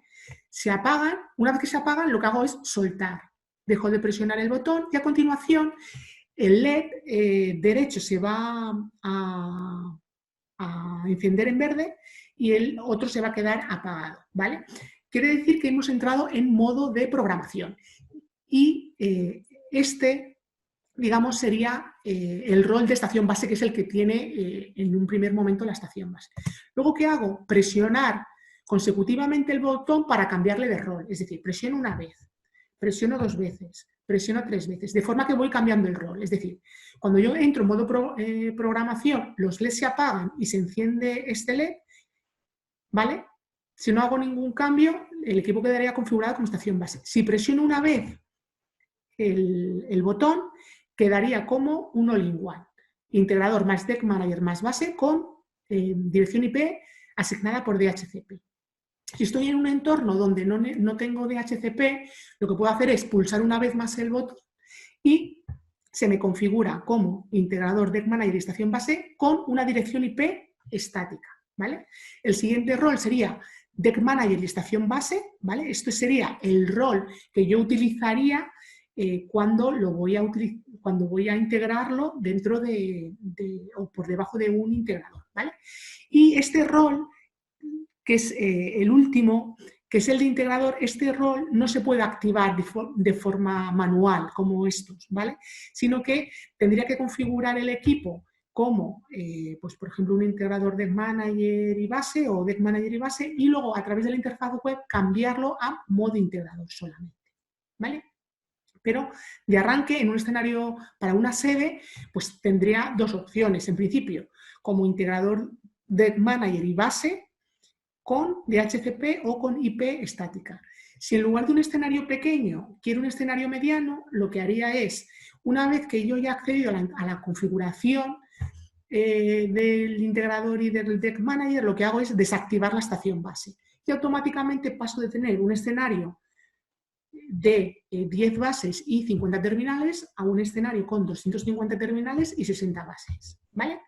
Se apagan, una vez que se apagan, lo que hago es soltar. Dejo de presionar el botón y a continuación el LED derecho se va a encender en verde y el otro se va a quedar apagado, ¿vale? Quiere decir que hemos entrado en modo de programación. Y digamos, sería el rol de estación base, que es el que tiene en un primer momento la estación base. Luego, ¿qué hago? Presionar consecutivamente el botón para cambiarle de rol. Es decir, presiono una vez, presiono 2 veces, presiono 3 veces, de forma que voy cambiando el rol. Es decir, cuando yo entro en modo programación, los LEDs se apagan y se enciende este LED, ¿vale? Si no hago ningún cambio, el equipo quedaría configurado como estación base. Si presiono una vez el botón, quedaría como un all-in-one. Integrador más Deck Manager más base con dirección IP asignada por DHCP. Si estoy en un entorno donde no tengo DHCP, lo que puedo hacer es pulsar una vez más el botón y se me configura como integrador Deck Manager y estación base con una dirección IP estática, ¿vale? El siguiente rol sería Deck Manager y estación base, ¿vale? Este sería el rol que yo utilizaría cuando voy a integrarlo dentro o por debajo de un integrador, ¿vale? Y este rol, que es el último, que es el de integrador, este rol no se puede activar de forma manual como estos, ¿vale? Sino que tendría que configurar el equipo como, pues por ejemplo, un integrador Deck Manager y base o Deck Manager y base, y luego a través de la interfaz web cambiarlo a modo integrador solamente, ¿vale? Pero de arranque, en un escenario para una sede, pues tendría 2 opciones. En principio, como integrador Deck Manager y base con DHCP o con IP estática. Si en lugar de un escenario pequeño quiero un escenario mediano, lo que haría es, una vez que yo ya he accedido a la configuración del integrador y del Deck Manager, lo que hago es desactivar la estación base. Y automáticamente paso de tener un escenario de 10 bases y 50 terminales a un escenario con 250 terminales y 60 bases, ¿vale?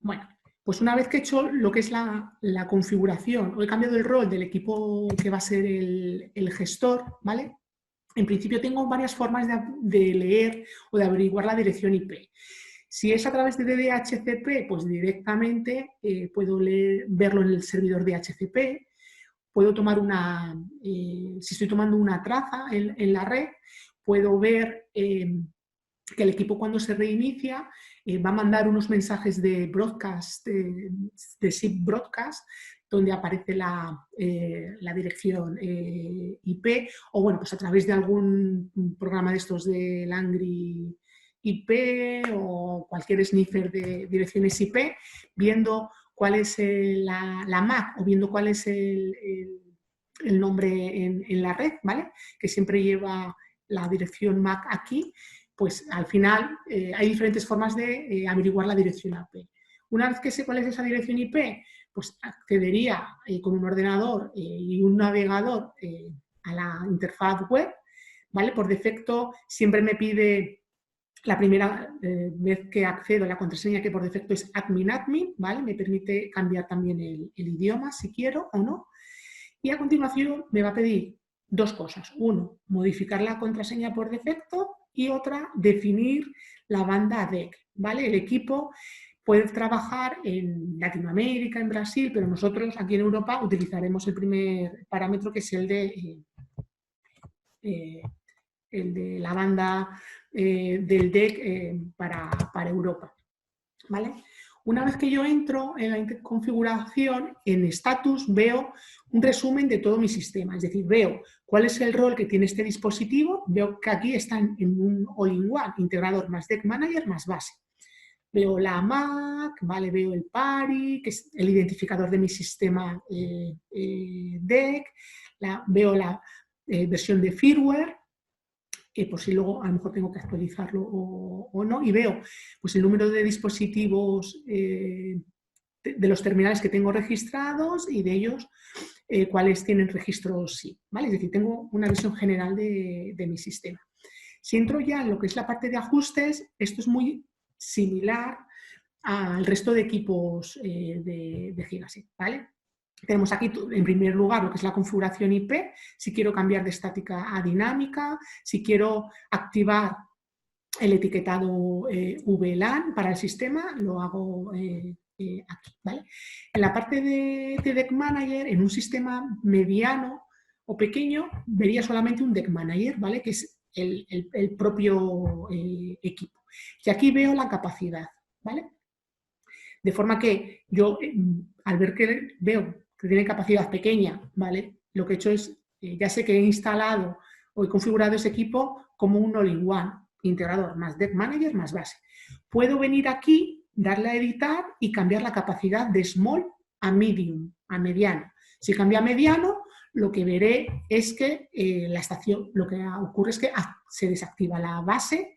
Bueno, pues una vez que he hecho lo que es la configuración o he cambiado el rol del equipo que va a ser el gestor, ¿vale? En principio tengo varias formas de leer o de averiguar la dirección IP. Si es a través de DHCP, pues directamente puedo verlo en el servidor DHCP. Puedo tomar si estoy tomando una traza en la red, puedo ver que el equipo cuando se reinicia va a mandar unos mensajes de broadcast, de SIP broadcast, donde aparece la dirección IP, o bueno, pues a través de algún programa de estos de Langry IP o cualquier sniffer de direcciones IP, viendo cuál es la MAC o viendo cuál es el nombre en la red, ¿vale? Que siempre lleva la dirección MAC aquí, pues al final hay diferentes formas de averiguar la dirección IP. Una vez que sé cuál es esa dirección IP, pues accedería con un ordenador y un navegador a la interfaz web, ¿vale? Por defecto siempre me pide la primera vez que accedo a la contraseña, que por defecto es admin, ¿vale? Me permite cambiar también el idioma si quiero o no. Y a continuación me va a pedir dos cosas. Uno, modificar la contraseña por defecto y otra, definir la banda DEC, ¿vale? El equipo puede trabajar en Latinoamérica, en Brasil, pero nosotros aquí en Europa utilizaremos el primer parámetro, que es el de la banda del DEC para Europa, ¿vale? Una vez que yo entro en la configuración, en status veo un resumen de todo mi sistema, es decir, veo cuál es el rol que tiene este dispositivo, veo que aquí están en un all-in-one, integrador más DEC Manager más base. Veo la MAC, ¿vale? Veo el PARI, que es el identificador de mi sistema DEC, veo la versión de firmware, por si luego a lo mejor tengo que actualizarlo o no, y veo pues el número de dispositivos de los terminales que tengo registrados y de ellos cuáles tienen registros sí, ¿vale? Es decir, tengo una visión general de mi sistema. Si entro ya en lo que es la parte de ajustes, esto es muy similar al resto de equipos de Gigaset, ¿vale? Tenemos aquí, en primer lugar, lo que es la configuración IP, si quiero cambiar de estática a dinámica, si quiero activar el etiquetado VLAN para el sistema, lo hago aquí, ¿vale? En la parte de DEC Manager, en un sistema mediano o pequeño, vería solamente un DEC Manager, ¿vale? Que es el propio equipo. Y aquí veo la capacidad, ¿vale? De forma que yo, al ver que veo que tiene capacidad pequeña, ¿vale? Lo que he hecho es, ya sé que he instalado o he configurado ese equipo como un all-in-one, integrador más DEC Manager más base. Puedo venir aquí, darle a editar y cambiar la capacidad de small a medium, a mediano. Si cambia a mediano, lo que veré es que la estación, lo que ocurre es que se desactiva la base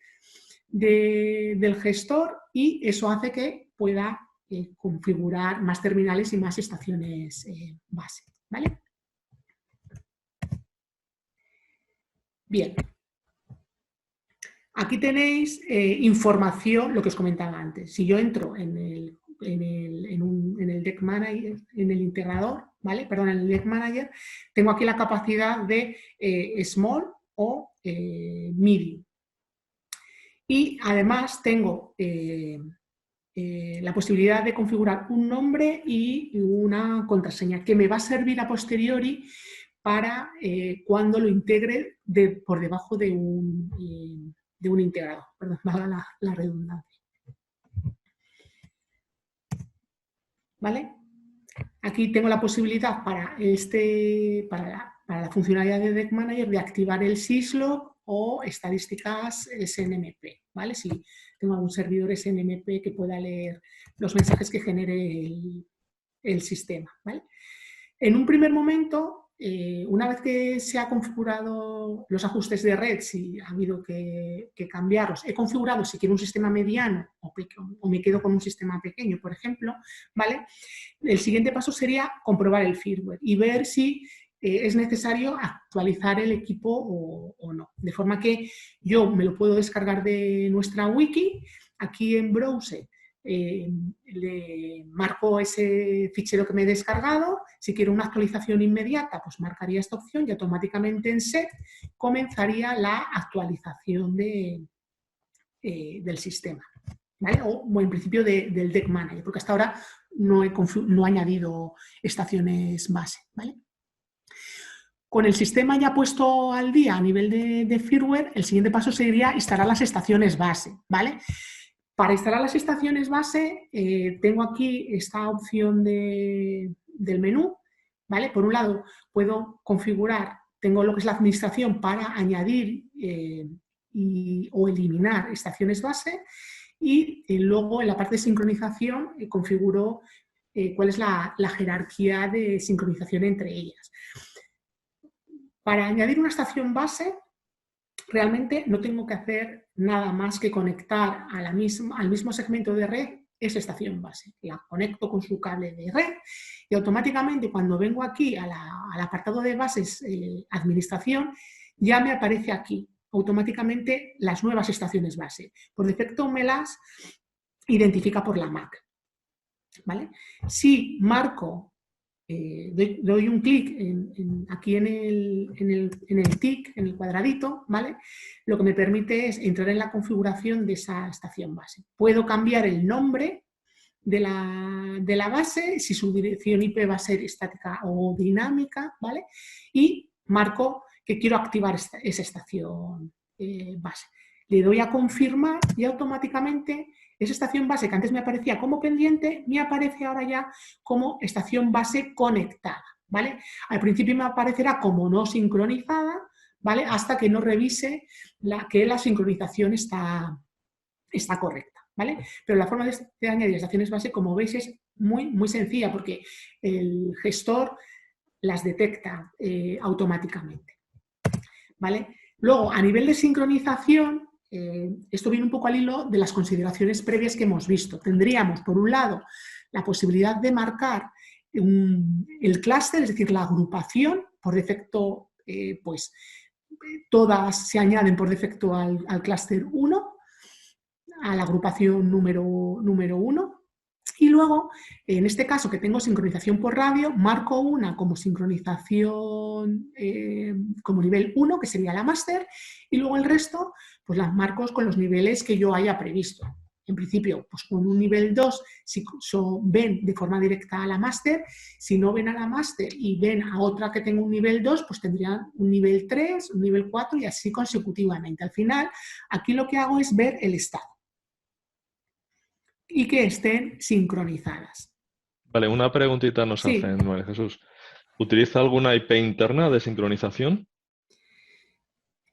del gestor y eso hace que pueda configurar más terminales y más estaciones base, ¿vale? Bien. Aquí tenéis información, lo que os comentaba antes. Si yo entro en el DEC Manager, en el integrador, ¿vale? Perdón, en el DEC Manager, tengo aquí la capacidad de small o medium. Y además tengo la posibilidad de configurar un nombre y una contraseña que me va a servir a posteriori para cuando lo integre por debajo de un integrador. Perdón, valga la redundancia. ¿Vale? Aquí tengo la posibilidad para la funcionalidad de DEC Manager de activar el syslog o estadísticas SNMP, ¿vale? Si tengo algún servidor SNMP que pueda leer los mensajes que genere el sistema, ¿vale? En un primer momento, una vez que se ha configurado los ajustes de red, si ha habido que cambiarlos, he configurado si quiero un sistema mediano o me quedo con un sistema pequeño, por ejemplo, ¿vale? El siguiente paso sería comprobar el firmware y ver si es necesario actualizar el equipo o no. De forma que yo me lo puedo descargar de nuestra wiki, aquí en Browser. Le marco ese fichero que me he descargado. Si quiero una actualización inmediata, pues marcaría esta opción y automáticamente en set comenzaría la actualización del sistema, ¿vale? O en principio del DEC Manager, porque hasta ahora no he añadido estaciones base, ¿vale? Con el sistema ya puesto al día a nivel de firmware, el siguiente paso sería instalar las estaciones base, ¿vale? Para instalar las estaciones base, tengo aquí esta opción del menú, ¿vale? Por un lado, puedo configurar, tengo lo que es la administración para añadir o eliminar estaciones base, y luego en la parte de sincronización configuro cuál es la jerarquía de sincronización entre ellas. Para añadir una estación base, realmente no tengo que hacer nada más que conectar al mismo segmento de red esa estación base. La conecto con su cable de red y automáticamente cuando vengo aquí al apartado de bases administración, ya me aparece aquí automáticamente las nuevas estaciones base. Por defecto me las identifica por la MAC. ¿Vale? Si marco, doy un clic aquí en el tick, en el cuadradito, ¿vale? Lo que me permite es entrar en la configuración de esa estación base. Puedo cambiar el nombre de la base, si su dirección IP va a ser estática o dinámica, ¿vale? Y marco que quiero activar esa estación base. Le doy a confirmar y automáticamente esa estación base que antes me aparecía como pendiente, me aparece ahora ya como estación base conectada, ¿vale? Al principio me aparecerá como no sincronizada, ¿vale? Hasta que no revise que la sincronización está correcta, ¿vale? Pero la forma de añadir estaciones base, como veis, es muy, muy sencilla porque el gestor las detecta automáticamente, ¿vale? Luego, a nivel de sincronización, esto viene un poco al hilo de las consideraciones previas que hemos visto. Tendríamos, por un lado, la posibilidad de marcar el clúster, es decir, la agrupación. Por defecto, pues todas se añaden por defecto al clúster 1, a la agrupación número 1. Y luego, en este caso que tengo sincronización por radio, marco una como sincronización como nivel 1, que sería la máster, y luego el resto pues las marco con los niveles que yo haya previsto. En principio, pues con un nivel 2, si ven de forma directa a la máster, si no ven a la máster y ven a otra que tenga un nivel 2, pues tendrían un nivel 3, un nivel 4 y así consecutivamente. Al final, aquí lo que hago es ver el estado y que estén sincronizadas.
Vale, una preguntita nos
Sí.
hacen, María Jesús. ¿Utiliza alguna IP interna de sincronización?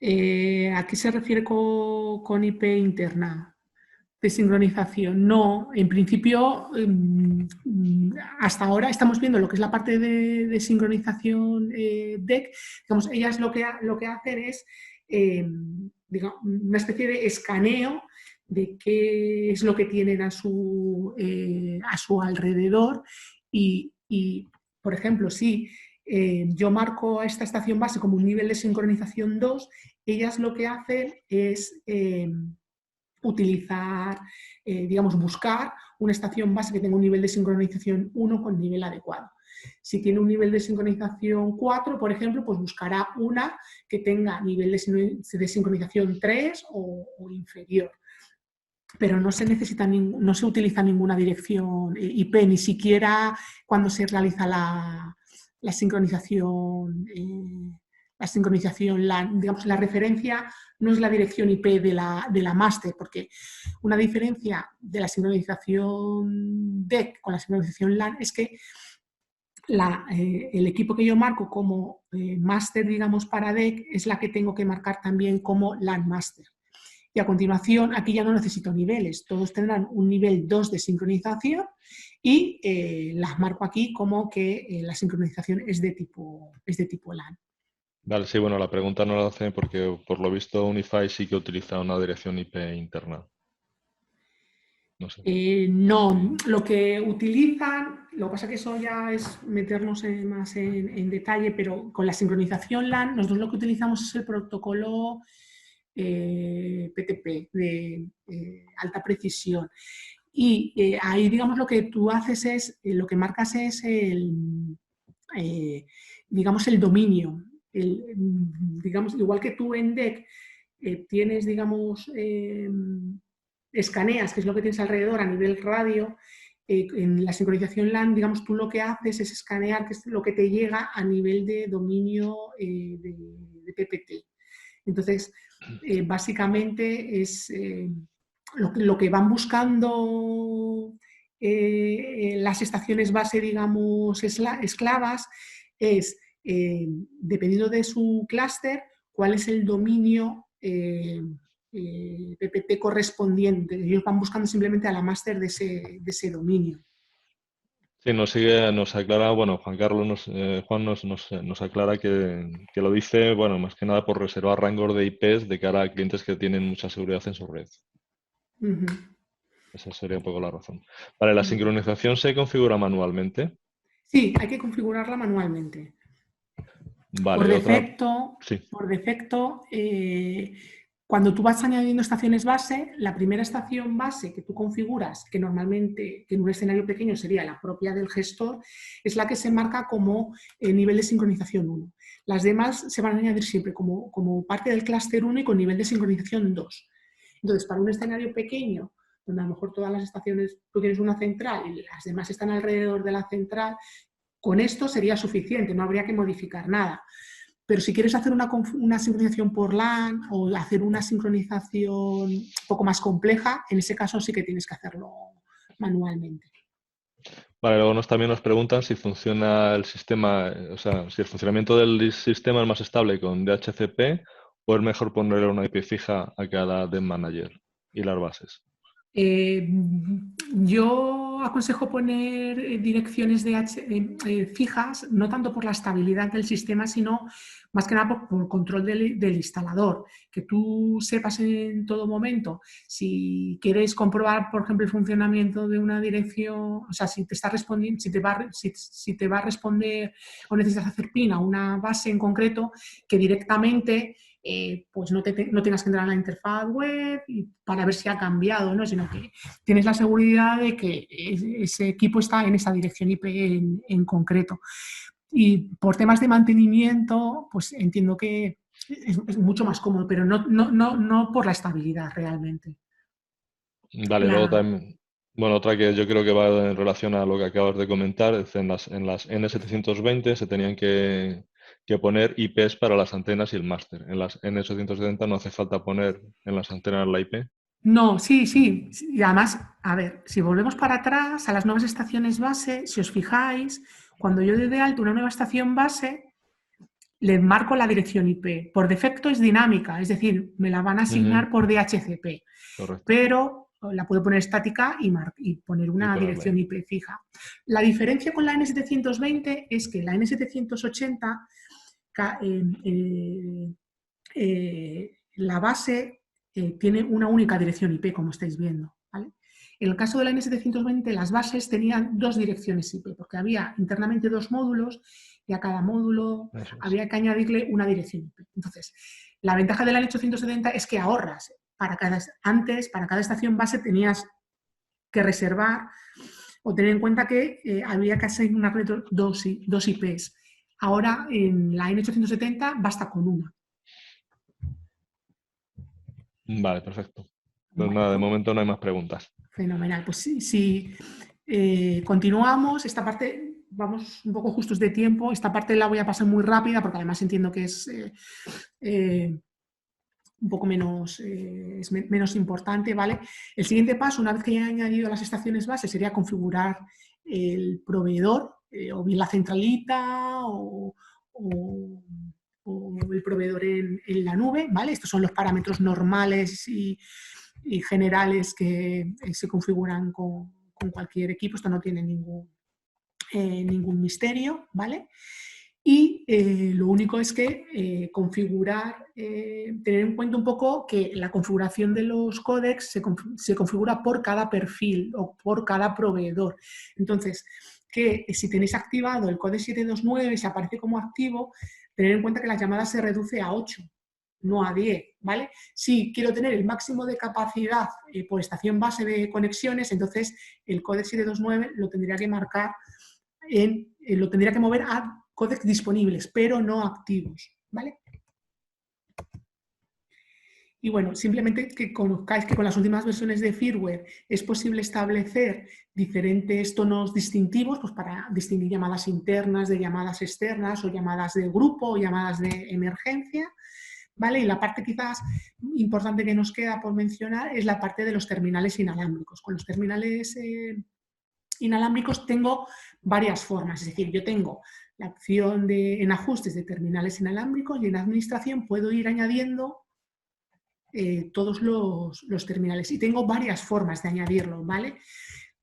¿A qué se refiere con IP interna de sincronización? No, en principio, hasta ahora estamos viendo lo que es la parte de sincronización DEC. Digamos, ellas lo que hacen es digamos, una especie de escaneo de qué es lo que tienen a su alrededor y, por ejemplo, si yo marco a esta estación base como un nivel de sincronización 2, ellas lo que hacen es utilizar, digamos, buscar una estación base que tenga un nivel de sincronización 1 con nivel adecuado. Si tiene un nivel de sincronización 4, por ejemplo, pues buscará una que tenga nivel de sincronización 3 o inferior. Pero no se necesita no se utiliza ninguna dirección IP, ni siquiera cuando se realiza la sincronización LAN. Digamos, la referencia no es la dirección IP de la máster, porque una diferencia de la sincronización DEC con la sincronización LAN es que el equipo que yo marco como máster, digamos, para DEC es la que tengo que marcar también como LAN master. Y a continuación, aquí ya no necesito niveles, todos tendrán un nivel 2 de sincronización y las marco aquí como que la sincronización es de tipo LAN.
Vale, sí, bueno, la pregunta no la hacen porque por lo visto Unify sí que utiliza una dirección IP interna. No sé.
No, lo que utilizan, lo que pasa que eso ya es meternos más en detalle, pero con la sincronización LAN, nosotros lo que utilizamos es el protocolo PTP de alta precisión. Y ahí, digamos, lo que tú haces es, lo que marcas es digamos, el dominio. Digamos, igual que tú en DEC tienes, digamos, escaneas, que es lo que tienes alrededor a nivel radio, en la sincronización LAN, digamos, tú lo que haces es escanear, que es lo que te llega a nivel de dominio de PPT. Entonces, básicamente es lo que van buscando las estaciones base, digamos, esclavas, es, dependiendo de su clúster, cuál es el dominio PPT correspondiente. Ellos van buscando simplemente a la máster de ese dominio.
Sí, nos aclara, bueno, Juan Carlos, Juan nos aclara que lo dice, bueno, más que nada por reservar rangos de IPs de cara a clientes que tienen mucha seguridad en su red. Esa sería un poco la razón. Vale, ¿la sincronización se configura manualmente?
Sí, hay que configurarla manualmente.
Vale, sí.
Por defecto, cuando tú vas añadiendo estaciones base, la primera estación base que tú configuras, que normalmente en un escenario pequeño sería la propia del gestor, es la que se marca como nivel de sincronización 1. Las demás se van a añadir siempre como parte del clúster 1 y con nivel de sincronización 2. Entonces, para un escenario pequeño, donde a lo mejor todas las estaciones, tú tienes una central y las demás están alrededor de la central, con esto sería suficiente, no habría que modificar nada. Pero si quieres hacer una sincronización por LAN o hacer una sincronización un poco más compleja, en ese caso sí que tienes que hacerlo manualmente.
Vale, luego también nos preguntan si funciona el sistema, o sea, si el funcionamiento del sistema es más estable con DHCP o es mejor ponerle una IP fija a cada DEM manager y las bases.
Yo aconsejo poner direcciones fijas, no tanto por la estabilidad del sistema, sino más que nada por control del instalador, que tú sepas en todo momento si quieres comprobar, por ejemplo, el funcionamiento de una dirección, o sea, si te está respondiendo, si te va a responder o necesitas hacer PIN a una base en concreto, que directamente pues no tengas que entrar en la interfaz web para ver si ha cambiado, ¿no? Sino que tienes la seguridad de que ese equipo está en esa dirección IP en concreto. Y por temas de mantenimiento, pues entiendo que es mucho más cómodo, pero no por la estabilidad realmente.
Vale, luego también, bueno, otra que yo creo que va en relación a lo que acabas de comentar, es en las N720 se tenían que poner IPs para las antenas y el máster. En las N870 no hace falta poner en las antenas la IP.
No, sí. Y además, a ver, si volvemos para atrás a las nuevas estaciones base, si os fijáis, cuando yo doy de alta una nueva estación base, le marco la dirección IP. Por defecto es dinámica, es decir, me la van a asignar por DHCP.
Correcto.
Pero la puedo poner estática y poner una dirección IP fija. La diferencia con la N720 es que la N780, la base tiene una única dirección IP, como estáis viendo, ¿vale? En el caso de la N720, las bases tenían dos direcciones IP, porque había internamente dos módulos y a cada módulo había que añadirle una dirección IP. Entonces, la ventaja de la N870 es que ahorras. Antes, para cada estación base tenías que reservar o tener en cuenta que había que hacer una red dos IPs. Ahora, en la N870 basta con una.
Vale, perfecto. Pues nada, de momento no hay más preguntas.
Fenomenal. Pues si continuamos, esta parte, vamos un poco justos de tiempo, esta parte la voy a pasar muy rápida porque además entiendo que es un poco menos importante, ¿vale? El siguiente paso, una vez que haya añadido las estaciones base, sería configurar el proveedor, o bien la centralita o el proveedor en la nube, ¿vale? Estos son los parámetros normales y generales que se configuran con cualquier equipo. Esto no tiene ningún misterio, ¿vale? Y lo único es que configurar, tener en cuenta un poco que la configuración de los códecs se configura por cada perfil o por cada proveedor. Entonces, que si tenéis activado el códec 729 y se aparece como activo, tener en cuenta que las llamadas se reduce a 8, no a 10, ¿vale? Si quiero tener el máximo de capacidad por estación base de conexiones, entonces el códec 729 lo tendría que marcar lo tendría que mover a códecs disponibles, pero no activos, ¿vale? Y bueno, simplemente que conozcáis que con las últimas versiones de firmware es posible establecer diferentes tonos distintivos, pues para distinguir llamadas internas de llamadas externas o llamadas de grupo o llamadas de emergencia, ¿vale? Y la parte quizás importante que nos queda por mencionar es la parte de los terminales inalámbricos. Con los terminales inalámbricos tengo varias formas, es decir, yo tengo la opción en ajustes de terminales inalámbricos y en administración puedo ir añadiendo todos los terminales. Y tengo varias formas de añadirlo, ¿vale?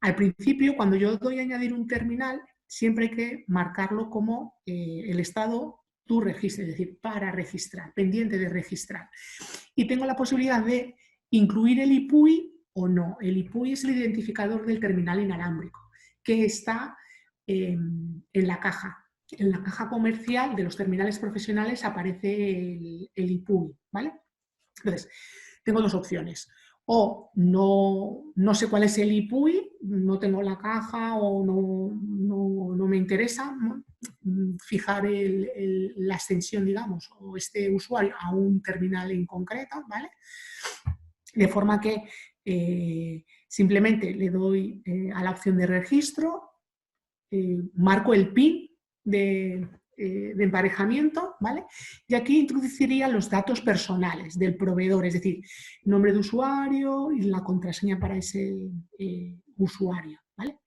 Al principio, cuando yo doy a añadir un terminal, siempre hay que marcarlo como el estado tu registro, es decir, para registrar, pendiente de registrar. Y tengo la posibilidad de incluir el IPUI o no. El IPUI es el identificador del terminal inalámbrico, que está en la caja. En la caja comercial de los terminales profesionales aparece el IPUI, ¿vale? Entonces, tengo dos opciones. O no sé cuál es el IPUI, no tengo la caja o no me interesa, ¿no? Fijar la extensión, digamos, o este usuario a un terminal en concreto, ¿vale? De forma que simplemente le doy a la opción de registro, marco el PIN de emparejamiento, ¿vale? Y aquí introduciría los datos personales del proveedor, es decir, nombre de usuario y la contraseña para ese usuario, ¿vale?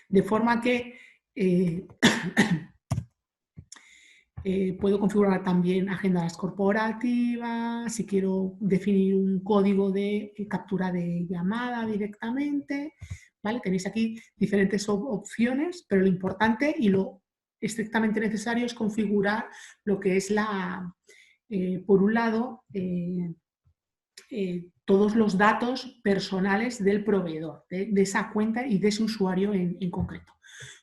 De forma que puedo configurar también agendas corporativas, si quiero definir un código de captura de llamada directamente, ¿vale? Tenéis aquí diferentes opciones, pero lo importante y lo estrictamente necesario es configurar lo que es por un lado, todos los datos personales del proveedor, de esa cuenta y de ese usuario en concreto.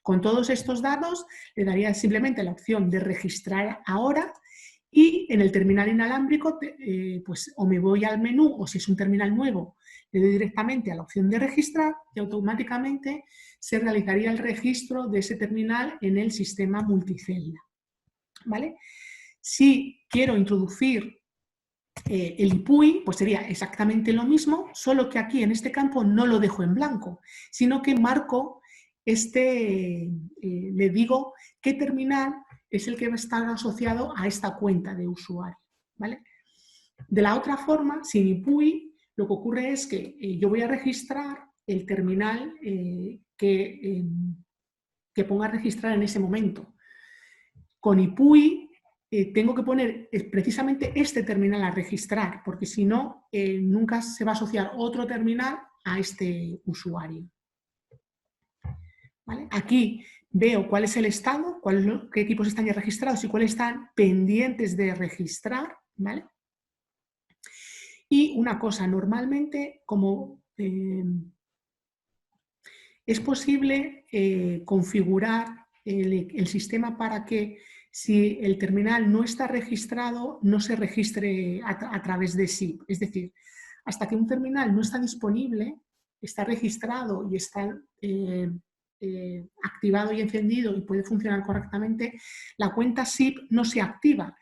Con todos estos datos le daría simplemente la opción de registrar ahora y en el terminal inalámbrico pues o me voy al menú o si es un terminal nuevo le doy directamente a la opción de registrar y automáticamente se realizaría el registro de ese terminal en el sistema multicelda, ¿vale? Si quiero introducir el IPUI, pues sería exactamente lo mismo, solo que aquí en este campo no lo dejo en blanco, sino que marco le digo qué terminal es el que va a estar asociado a esta cuenta de usuario, ¿vale? De la otra forma, sin IPUI, lo que ocurre es que yo voy a registrar el terminal que ponga a registrar en ese momento. Con IPUI tengo que poner precisamente este terminal a registrar, porque si no, nunca se va a asociar otro terminal a este usuario. ¿Vale? Aquí veo cuál es el estado, qué equipos están ya registrados y cuáles están pendientes de registrar, ¿vale? Y una cosa, normalmente, como es posible configurar el sistema para que si el terminal no está registrado, no se registre a través de SIP. Es decir, hasta que un terminal no está disponible, está registrado y está activado y encendido y puede funcionar correctamente, la cuenta SIP no se activa.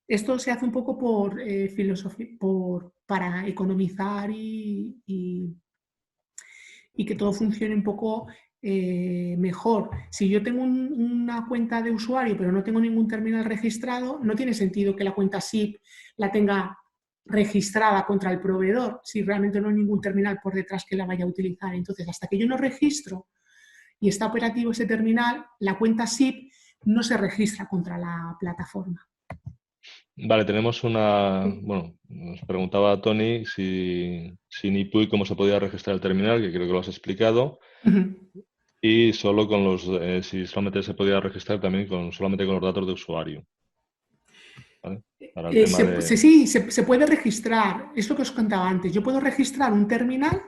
Esto se hace un poco por filosofía, para economizar y que todo funcione un poco mejor. Si yo tengo una cuenta de usuario pero no tengo ningún terminal registrado, no tiene sentido que la cuenta SIP la tenga registrada contra el proveedor si realmente no hay ningún terminal por detrás que la vaya a utilizar. Entonces, hasta que yo no registro y está operativo ese terminal, la cuenta SIP no se registra contra la plataforma.
Vale, tenemos bueno, nos preguntaba Tony si sin IPUI cómo se podía registrar el terminal, que creo que lo has explicado, y solo si solamente se podía registrar también solamente con los datos de usuario. ¿Vale? Para el tema
Sí, se puede registrar, es lo que os contaba antes, yo puedo registrar un terminal,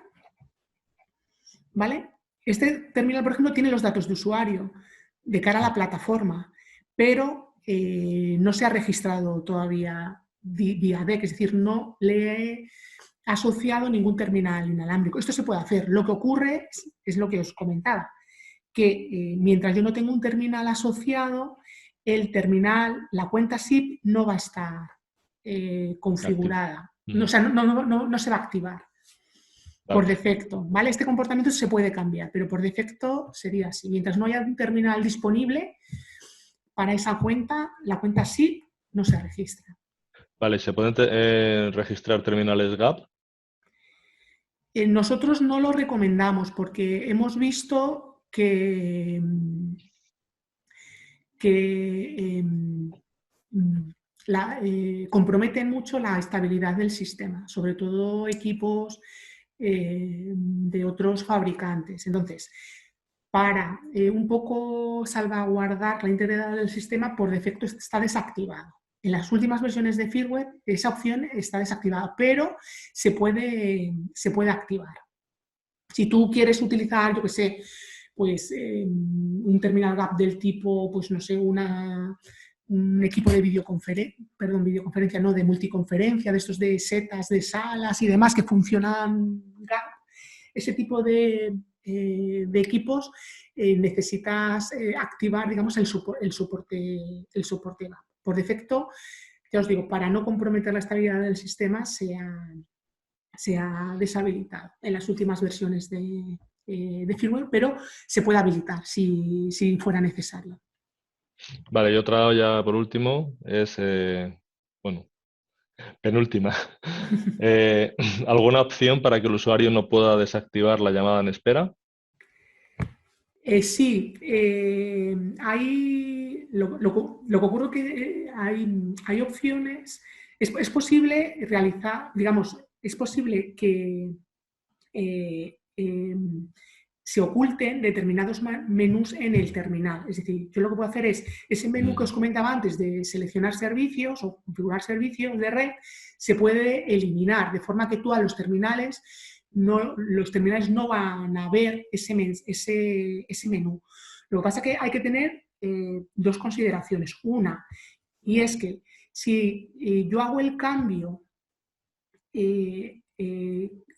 ¿vale? Este terminal, por ejemplo, tiene los datos de usuario de cara a la plataforma, pero no se ha registrado todavía vía DEC, es decir, no le he asociado ningún terminal inalámbrico. Esto se puede hacer. Lo que ocurre es lo que os comentaba, que mientras yo no tengo un terminal asociado, el terminal, la cuenta SIP no va a estar configurada, o sea, no se va a activar. Por defecto, ¿vale? Este comportamiento se puede cambiar, pero por defecto sería así. Mientras no haya un terminal disponible para esa cuenta, la cuenta SIP no se registra.
Vale, ¿se pueden registrar terminales GAP?
Nosotros no lo recomendamos porque hemos visto que comprometen mucho la estabilidad del sistema, sobre todo equipos de otros fabricantes. Entonces, para un poco salvaguardar la integridad del sistema, por defecto está desactivado. En las últimas versiones de firmware esa opción está desactivada, pero se puede activar. Si tú quieres utilizar, yo qué sé, pues un terminal gap del tipo, pues no sé, un equipo de videoconferencia, no, de multiconferencia, de estos de setas, de salas y demás que funcionan gap, ese tipo de equipos necesitas activar, digamos, el soporte gap. Por defecto, ya os digo, para no comprometer la estabilidad del sistema se ha deshabilitado en las últimas versiones de firmware, pero se puede habilitar si fuera necesario.
Vale, y otra ya por último es, bueno, penúltima. ¿Alguna opción para que el usuario no pueda desactivar la llamada en espera?
Sí, lo que ocurre es que hay opciones, es posible realizar, digamos, es posible que se oculten determinados menús en el terminal. Es decir, yo lo que puedo hacer es, ese menú que os comentaba antes de seleccionar servicios o configurar servicios de red, se puede eliminar, de forma que tú a los terminales no van a ver ese menú. Lo que pasa es que hay que tener dos consideraciones. Una, y es que si yo hago el cambio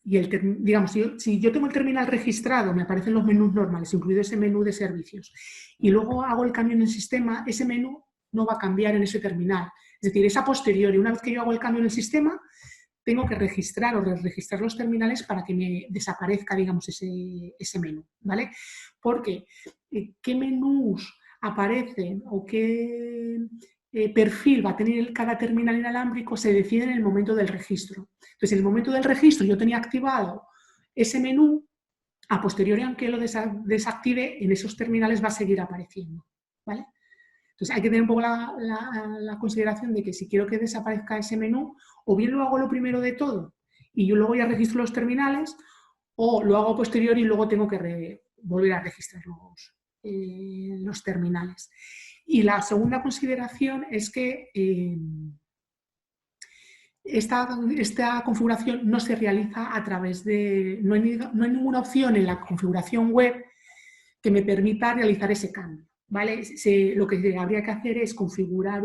digamos, si yo tengo el terminal registrado, me aparecen los menús normales, incluido ese menú de servicios, y luego hago el cambio en el sistema, ese menú no va a cambiar en ese terminal. Es decir, es a posteriori. Una vez que yo hago el cambio en el sistema, tengo que registrar o registrar los terminales para que me desaparezca, digamos, ese menú, ¿vale? Porque qué menús aparecen o qué perfil va a tener cada terminal inalámbrico se decide en el momento del registro. Entonces, en el momento del registro yo tenía activado ese menú, a posteriori, aunque lo desactive, en esos terminales va a seguir apareciendo, ¿vale? Entonces, hay que tener un poco la consideración de que si quiero que desaparezca ese menú, o bien lo hago lo primero de todo y yo luego ya registro los terminales, o lo hago a posteriori y luego tengo que volver a registrar los terminales. Y la segunda consideración es que esta configuración no se realiza a través de... No hay ninguna opción en la configuración web que me permita realizar ese cambio, ¿vale? Lo que habría que hacer es configurar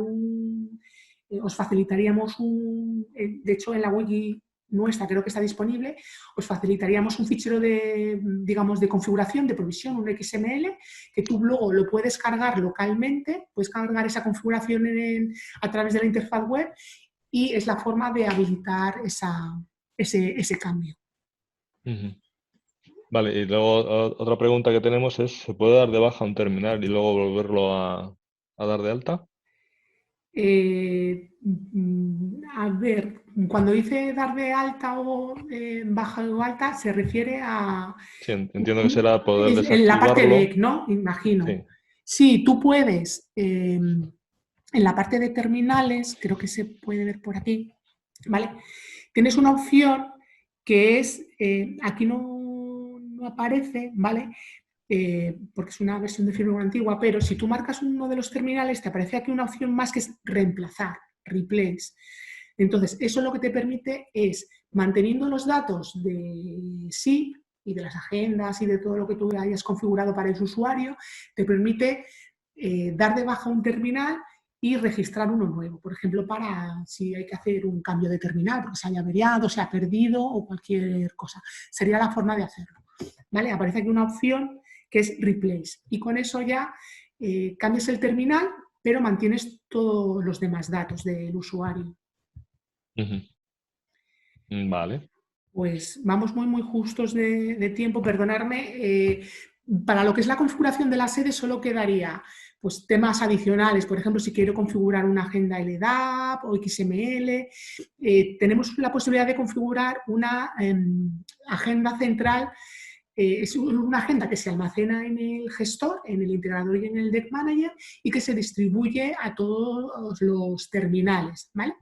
os facilitaríamos de hecho en la wiki nuestra creo que está disponible, os facilitaríamos un fichero digamos, de configuración, de provisión, un XML, que tú luego lo puedes cargar localmente, puedes cargar esa configuración a través de la interfaz web y es la forma de habilitar ese cambio.
Vale, y luego otra pregunta que tenemos es, ¿se puede dar de baja un terminal y luego volverlo a dar de alta?
A ver, cuando dice dar de alta o baja o alta, se refiere a...
Sí, entiendo que será poder
En la parte de
desactivarlo.
¿no? Imagino.
Sí.
Sí, tú puedes, en la parte de terminales, creo que se puede ver por aquí, ¿vale? Tienes una opción que es, aquí no aparece, ¿vale? Porque es una versión de firmware antigua, pero si tú marcas uno de los terminales, te aparece aquí una opción más que es reemplazar, replace. Entonces, eso lo que te permite es, manteniendo los datos de SIP y de las agendas y de todo lo que tú hayas configurado para ese usuario, te permite dar de baja un terminal y registrar uno nuevo. Por ejemplo, para si hay que hacer un cambio de terminal porque se haya averiado, se ha perdido o cualquier cosa. Sería la forma de hacerlo, ¿vale? Aparece aquí una opción que es replace. Y con eso ya cambias el terminal, pero mantienes todos los demás datos del usuario.
Vale.
Pues vamos muy justos de tiempo, perdonadme. Para lo que es la configuración de la sede solo quedaría pues, temas adicionales. Por ejemplo, si quiero configurar una agenda LDAP o XML, tenemos la posibilidad de configurar una agenda central es una agenda que se almacena en el gestor, en el integrador y en el Deck Manager y que se distribuye a todos los terminales, ¿vale?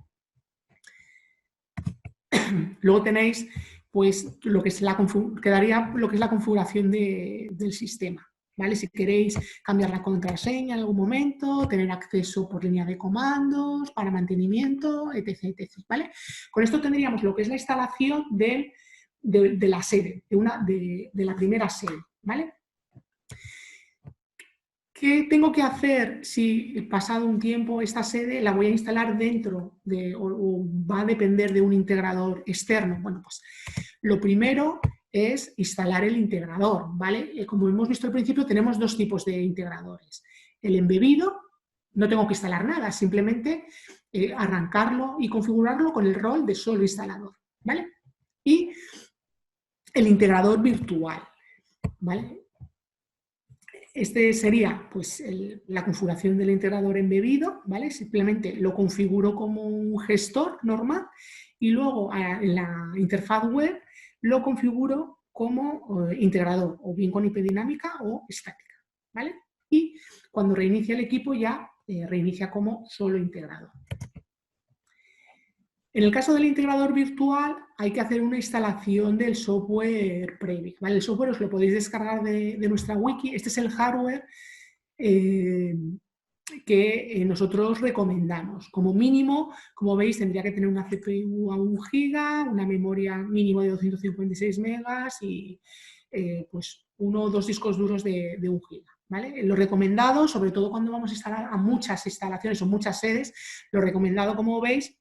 Luego tenéis pues lo que es quedaría lo que es la configuración del sistema, ¿vale? Si queréis cambiar la contraseña en algún momento, tener acceso por línea de comandos, para mantenimiento, etc, etc, ¿vale? Con esto tendríamos lo que es la instalación de la sede, de la primera sede, ¿vale? ¿Qué tengo que hacer si pasado un tiempo esta sede la voy a instalar dentro o va a depender de un integrador externo? Bueno, pues lo primero es instalar el integrador, ¿vale? Como hemos visto al principio, tenemos dos tipos de integradores. El embebido, no tengo que instalar nada, simplemente arrancarlo y configurarlo con el rol de solo instalador, ¿vale? Y el integrador virtual, ¿vale? Este sería pues, la configuración del integrador embebido, ¿vale? Simplemente lo configuro como un gestor normal y luego en la interfaz web lo configuro como integrador, o bien con IP dinámica o estática, ¿vale? Y cuando reinicia el equipo ya reinicia como solo integrador. En el caso del integrador virtual hay que hacer una instalación del software previo, ¿vale? El software os lo podéis descargar de nuestra wiki. Este es el hardware que nosotros recomendamos. Como mínimo, como veis, tendría que tener una CPU a 1 GB, una memoria mínimo de 256 megas y pues 1 o 2 discos duros de 1 GB. ¿Vale? Lo recomendado, sobre todo cuando vamos a instalar a muchas instalaciones o muchas sedes, lo recomendado, como veis,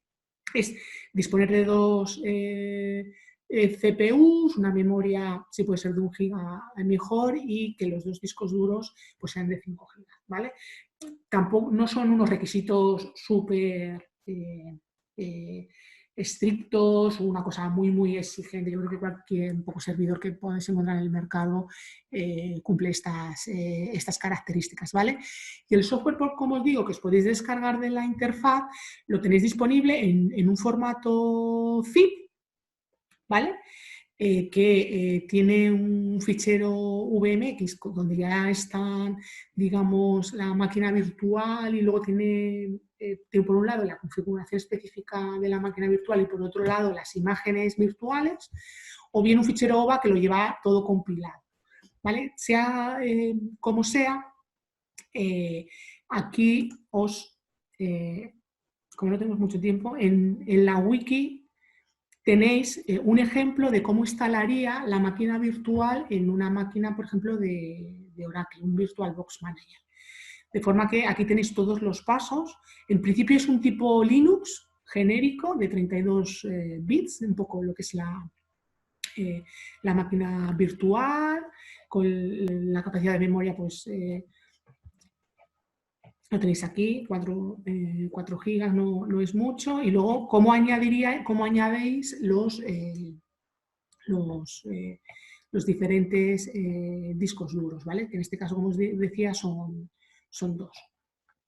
es disponer de 2 CPUs, una memoria, si puede ser de 1 GB mejor, y que los 2 discos duros pues sean de 5 GB, ¿vale? Tampoco, no son unos requisitos súper estrictos o una cosa muy, muy exigente. Yo creo que cualquier un poco servidor que podáis encontrar en el mercado cumple estas características, ¿vale? Y el software, como os digo, que os podéis descargar de la interfaz, lo tenéis disponible en un formato zip, ¿vale? Que tiene un fichero VMX donde ya están, digamos, la máquina virtual y luego tiene por un lado la configuración específica de la máquina virtual y por otro lado las imágenes virtuales, o bien un fichero OVA que lo lleva todo compilado, ¿vale? Sea como sea, aquí como no tenemos mucho tiempo, en la wiki tenéis un ejemplo de cómo instalaría la máquina virtual en una máquina, por ejemplo, de Oracle, un VirtualBox Manager. De forma que aquí tenéis todos los pasos. En principio es un tipo Linux genérico de 32 bits, un poco lo que es la máquina virtual, con la capacidad de memoria, pues lo tenéis aquí, 4 gigas no es mucho. Y luego, ¿cómo añadéis los diferentes discos duros, ¿vale? Que en este caso, como os decía, son 2,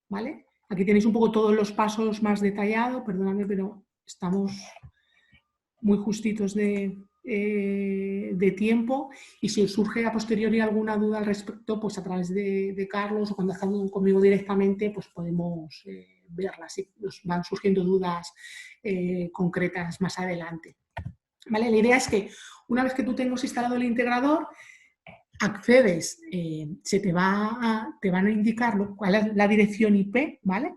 ¿vale? Aquí tenéis un poco todos los pasos más detallados, perdóname, pero estamos muy justitos de tiempo, y si os surge a posteriori alguna duda al respecto, pues a través de Carlos o contactando conmigo directamente, pues podemos verlas si os van surgiendo dudas concretas más adelante. ¿Vale? La idea es que una vez que tú tengas instalado el integrador, accedes, te van a indicar cuál es la dirección IP, ¿vale?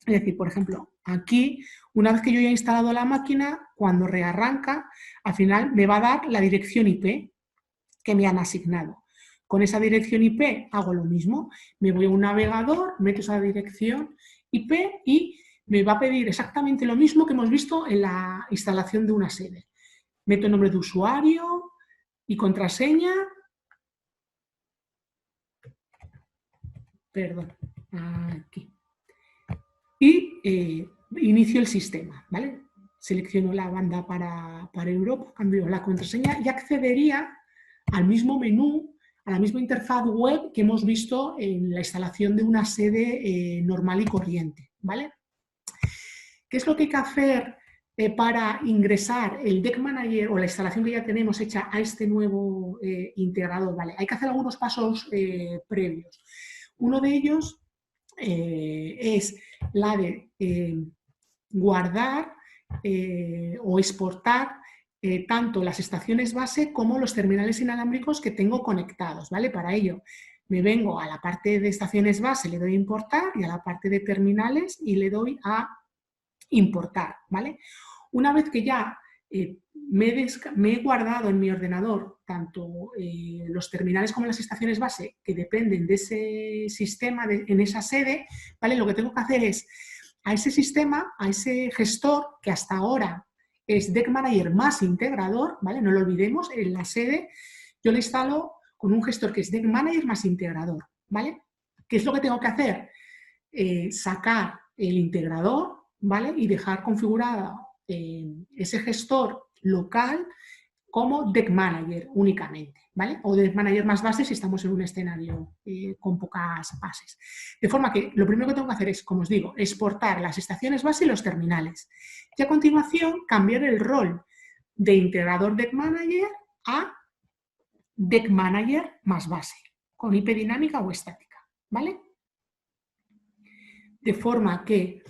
Es decir, por ejemplo, aquí, una vez que yo ya he instalado la máquina, cuando rearranca, al final me va a dar la dirección IP que me han asignado. Con esa dirección IP hago lo mismo. Me voy a un navegador, meto esa dirección IP y me va a pedir exactamente lo mismo que hemos visto en la instalación de una sede. Meto el nombre de usuario y contraseña. Perdón, aquí. Y inicio el sistema, ¿vale? Selecciono la banda para Europa, cambio la contraseña y accedería al mismo menú, a la misma interfaz web que hemos visto en la instalación de una sede normal y corriente, ¿vale? ¿Qué es lo que hay que hacer para ingresar el Deck Manager o la instalación que ya tenemos hecha a este nuevo integrador, ¿vale? Hay que hacer algunos pasos previos. Uno de ellos es la de guardar o exportar tanto las estaciones base como los terminales inalámbricos que tengo conectados, ¿vale? Para ello me vengo a la parte de estaciones base, le doy a importar, y a la parte de terminales y le doy a importar, ¿vale? Una vez que ya me he guardado en mi ordenador tanto los terminales como las estaciones base que dependen de ese sistema, en esa sede, ¿vale? Lo que tengo que hacer es a ese sistema, a ese gestor que hasta ahora es Deck Manager más integrador, ¿vale? No lo olvidemos, en la sede yo le instalo con un gestor que es Deck Manager más integrador, ¿vale? ¿Qué es lo que tengo que hacer? Sacar el integrador, ¿vale? Y dejar configurado ese gestor local como Deck Manager únicamente, ¿vale? O Deck Manager más base si estamos en un escenario con pocas bases. De forma que lo primero que tengo que hacer es, como os digo, exportar las estaciones base y los terminales. Y a continuación cambiar el rol de integrador Deck Manager a Deck Manager más base, con IP dinámica o estática, ¿vale? De forma que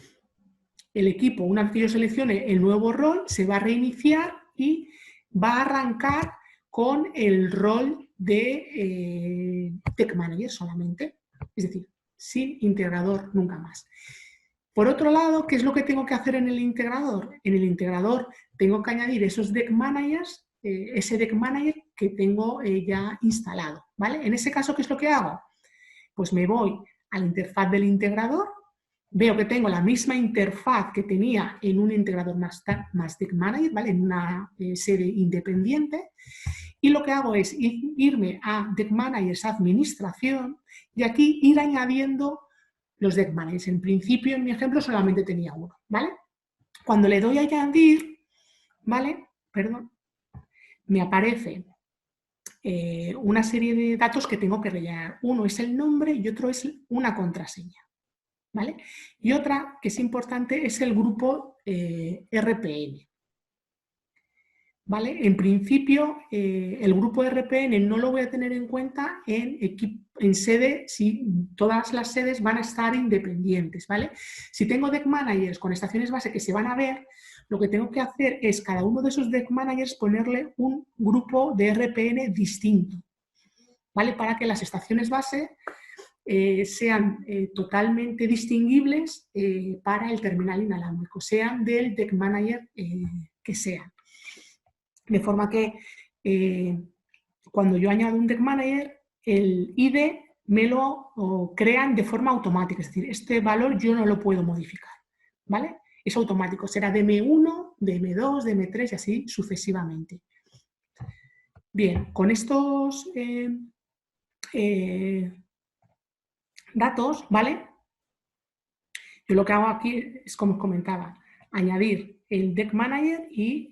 el equipo, una vez que yo seleccione el nuevo rol, se va a reiniciar y va a arrancar con el rol de Deck Manager solamente, es decir, sin integrador nunca más. Por otro lado, ¿qué es lo que tengo que hacer en el integrador? En el integrador tengo que añadir esos Deck Managers, ese Deck Manager que tengo ya instalado, ¿vale? En ese caso, ¿qué es lo que hago? Pues me voy a la interfaz del integrador, veo que tengo la misma interfaz que tenía en un integrador más Deck Manager, ¿vale? En una sede independiente, y lo que hago es irme a Deck Managers Administración y aquí ir añadiendo los Deck Managers. En principio, en mi ejemplo, solamente tenía uno, ¿vale? Cuando le doy a añadir, ¿vale? Perdón, me aparece una serie de datos que tengo que rellenar. Uno es el nombre y otro es una contraseña, ¿vale? Y otra que es importante es el grupo RPN, ¿vale? En principio, el grupo RPN no lo voy a tener en cuenta en sede, si todas las sedes van a estar independientes, ¿vale? Si tengo Deck Managers con estaciones base que se van a ver, lo que tengo que hacer es cada uno de esos Deck Managers ponerle un grupo de RPN distinto, ¿vale? Para que las estaciones base sean totalmente distinguibles para el terminal inalámbrico, sean del Deck Manager que sean. De forma que cuando yo añado un Deck Manager, el ID me lo crean de forma automática, es decir, este valor yo no lo puedo modificar, ¿vale? Es automático, será DM1, DM2, DM3 y así sucesivamente. Bien, con estos datos, ¿vale? Yo lo que hago aquí es, como os comentaba, añadir el Deck Manager y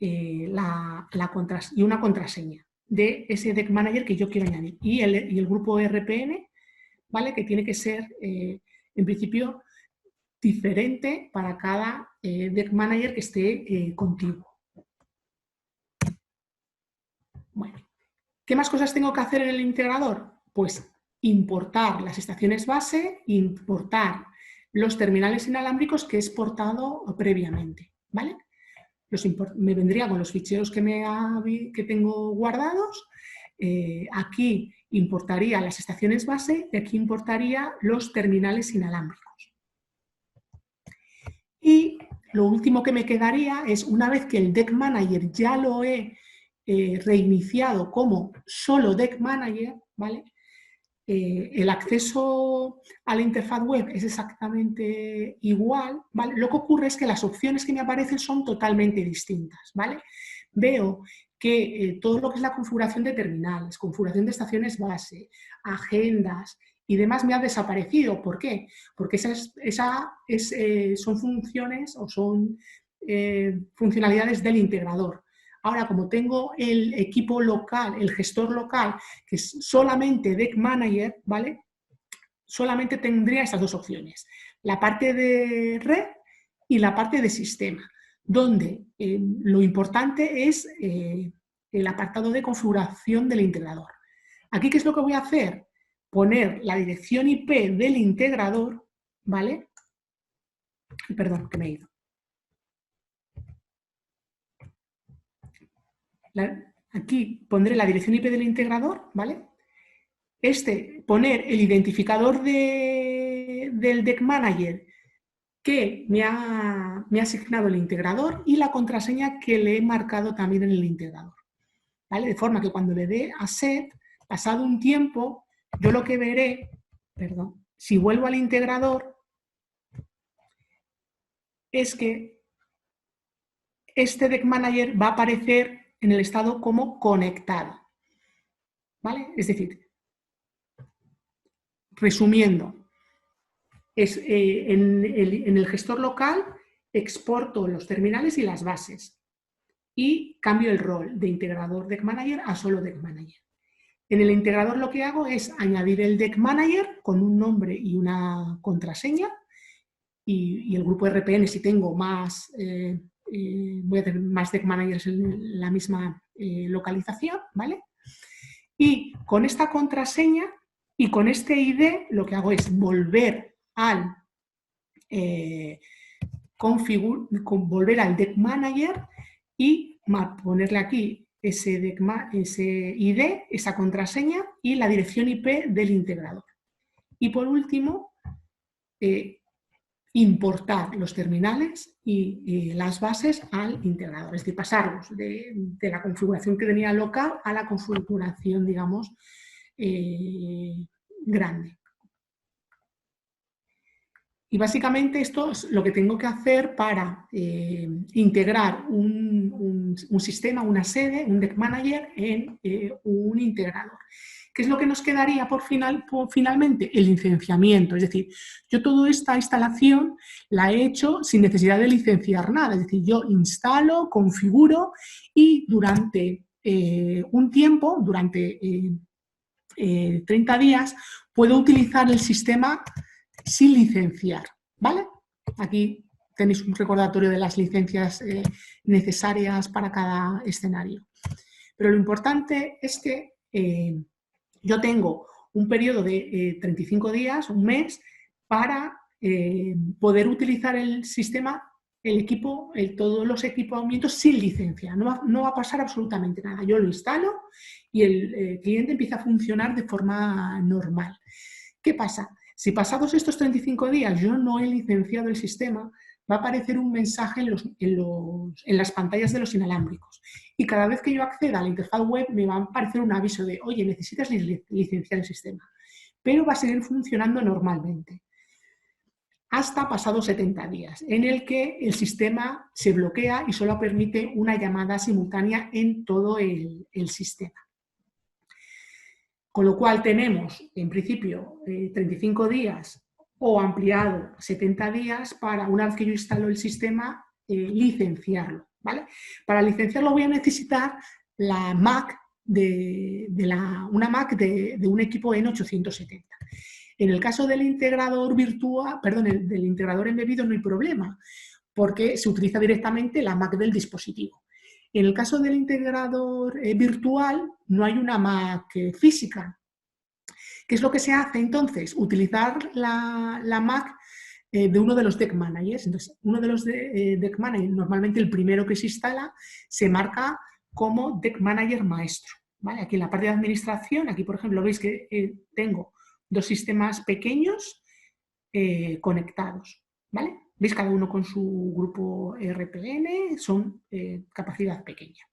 una contraseña de ese Deck Manager que yo quiero añadir. Y el grupo RPN, ¿vale? Que tiene que ser, en principio, diferente para cada Deck Manager que esté contiguo. Bueno, ¿qué más cosas tengo que hacer en el integrador? Pues importar las estaciones base, importar los terminales inalámbricos que he exportado previamente, ¿vale? Me vendría con los ficheros que tengo guardados, aquí importaría las estaciones base y aquí importaría los terminales inalámbricos. Y lo último que me quedaría es, una vez que el Deck Manager ya lo he reiniciado como solo Deck Manager, ¿vale? El acceso a la interfaz web es exactamente igual, ¿vale? Lo que ocurre es que las opciones que me aparecen son totalmente distintas, ¿vale? Veo que todo lo que es la configuración de terminales, configuración de estaciones base, agendas y demás me ha desaparecido. ¿Por qué? Porque son funciones o son funcionalidades del integrador. Ahora, como tengo el equipo local, el gestor local, que es solamente Deck Manager, ¿vale? Solamente tendría estas dos opciones, la parte de red y la parte de sistema. donde lo importante es el apartado de configuración del integrador. Aquí, ¿qué es lo que voy a hacer? Poner la dirección IP del integrador, ¿vale? Perdón, que me he ido. Aquí pondré la dirección IP del integrador, ¿vale? Poner el identificador del Deck Manager que me ha asignado el integrador y la contraseña que le he marcado también en el integrador, ¿vale? De forma que cuando le dé a set, pasado un tiempo, yo lo que veré, perdón, si vuelvo al integrador, es que este Deck Manager va a aparecer en el estado como conectado, ¿vale? Es decir, resumiendo, en el gestor local exporto los terminales y las bases y cambio el rol de integrador Deck Manager a solo Deck Manager. En el integrador lo que hago es añadir el Deck Manager con un nombre y una contraseña y el grupo RPN si tengo más, voy a tener más Deck Managers en la misma localización, ¿vale? Y con esta contraseña y con este ID lo que hago es volver al volver al Deck Manager y ponerle aquí ese ID, esa contraseña y la dirección IP del integrador. Y por último, importar los terminales y las bases al integrador, es decir, pasarlos de la configuración que tenía local a la configuración, digamos, grande. Y básicamente esto es lo que tengo que hacer para integrar un sistema, una sede, un Deck Manager en un integrador. ¿Qué es lo que nos quedaría finalmente? El licenciamiento. Es decir, yo toda esta instalación la he hecho sin necesidad de licenciar nada. Es decir, yo instalo, configuro y durante un tiempo, durante 30 días, puedo utilizar el sistema sin licenciar, ¿vale? Aquí tenéis un recordatorio de las licencias necesarias para cada escenario. Pero lo importante es que yo tengo un periodo de 35 días, un mes, para poder utilizar el sistema, el equipo, todos los equipamientos sin licencia. No va a pasar absolutamente nada. Yo lo instalo y el cliente empieza a funcionar de forma normal. ¿Qué pasa? Si pasados estos 35 días yo no he licenciado el sistema, va a aparecer un mensaje en las pantallas de los inalámbricos. Y cada vez que yo acceda a la interfaz web me va a aparecer un aviso de, oye, necesitas licenciar el sistema. Pero va a seguir funcionando normalmente. Hasta pasados 70 días, en el que el sistema se bloquea y solo permite una llamada simultánea en todo el sistema. Con lo cual tenemos, en principio, 35 días o ampliado 70 días para, una vez que yo instalo el sistema, licenciarlo, ¿vale? Para licenciarlo voy a necesitar la Mac una Mac de un equipo N870. En el caso del integrador virtual, perdón, del integrador embebido no hay problema, porque se utiliza directamente la Mac del dispositivo. En el caso del integrador virtual no hay una Mac física. ¿Qué es lo que se hace entonces? Utilizar la Mac de uno de los Deck Managers. Entonces, uno de los Deck Managers, normalmente el primero que se instala, se marca como Deck Manager maestro, ¿vale? Aquí en la parte de administración, aquí por ejemplo veis que tengo dos sistemas pequeños conectados, ¿vale? ¿Veis? Cada uno con su grupo RPN, son capacidad pequeña.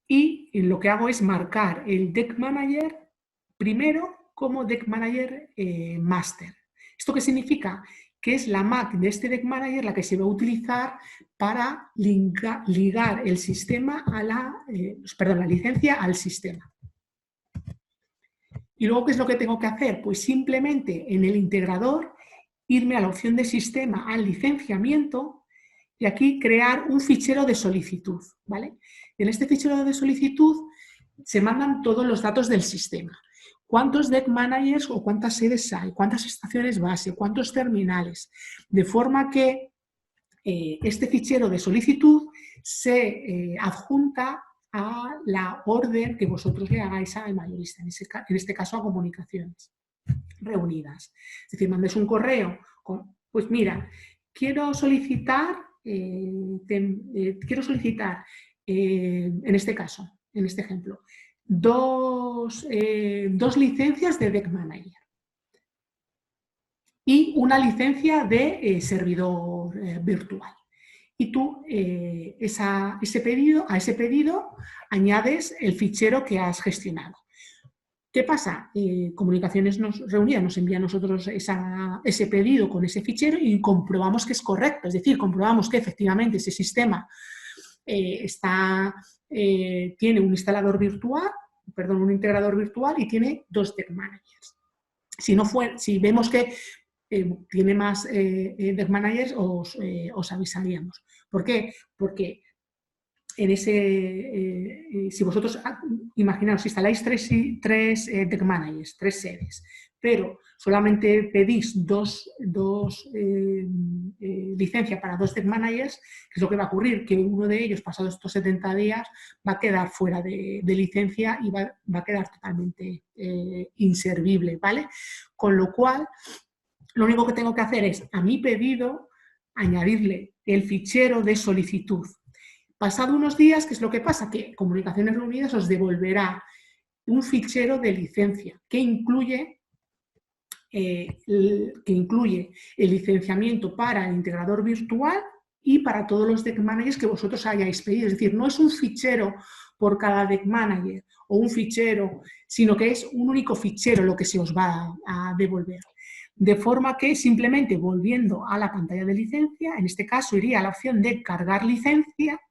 Y lo que hago es marcar el Deck Manager primero como Deck Manager Master. ¿Esto qué significa? Que es la Mac de este Deck Manager la que se va a utilizar para ligar el sistema a la licencia al sistema. Y luego, ¿qué es lo que tengo que hacer? Pues simplemente en el integrador irme a la opción de sistema, al licenciamiento, y aquí crear un fichero de solicitud, ¿vale? En este fichero de solicitud se mandan todos los datos del sistema. ¿Cuántos Deck Managers o cuántas sedes hay? ¿Cuántas estaciones base? ¿Cuántos terminales? De forma que este fichero de solicitud se adjunta a la orden que vosotros le hagáis al mayorista, en este caso a Comunicaciones Reunidas. Es decir, mandáis un correo con, pues mira, quiero solicitar, en este caso, en este ejemplo, dos licencias de Deck Manager y una licencia de servidor virtual. Y tú a ese pedido añades el fichero que has gestionado. ¿Qué pasa? Comunicaciones Reunidas nos envía a nosotros ese pedido con ese fichero y comprobamos que es correcto, es decir, comprobamos que efectivamente ese sistema tiene un instalador virtual, un integrador virtual y tiene 2 Deck Managers. Si vemos que tiene más Deck Managers, os avisaríamos. ¿Por qué? Porque si vosotros, imaginaos, instaláis tres Deck Managers, 3 sedes, pero solamente pedís dos licencias para 2 Deck Managers, ¿qué es lo que va a ocurrir? Que uno de ellos, pasados estos 70 días, va a quedar fuera de licencia y va a quedar totalmente inservible, ¿vale? Con lo cual, lo único que tengo que hacer es, a mi pedido, añadirle el fichero de solicitud. Pasado unos días, ¿qué es lo que pasa? Que Comunicaciones Reunidas os devolverá un fichero de licencia que incluye el licenciamiento para el integrador virtual y para todos los Deck Managers que vosotros hayáis pedido. Es decir, no es un fichero por cada Deck Manager o un fichero, sino que es un único fichero lo que se os va a devolver. De forma que simplemente volviendo a la pantalla de licencia, en este caso iría a la opción de cargar licencia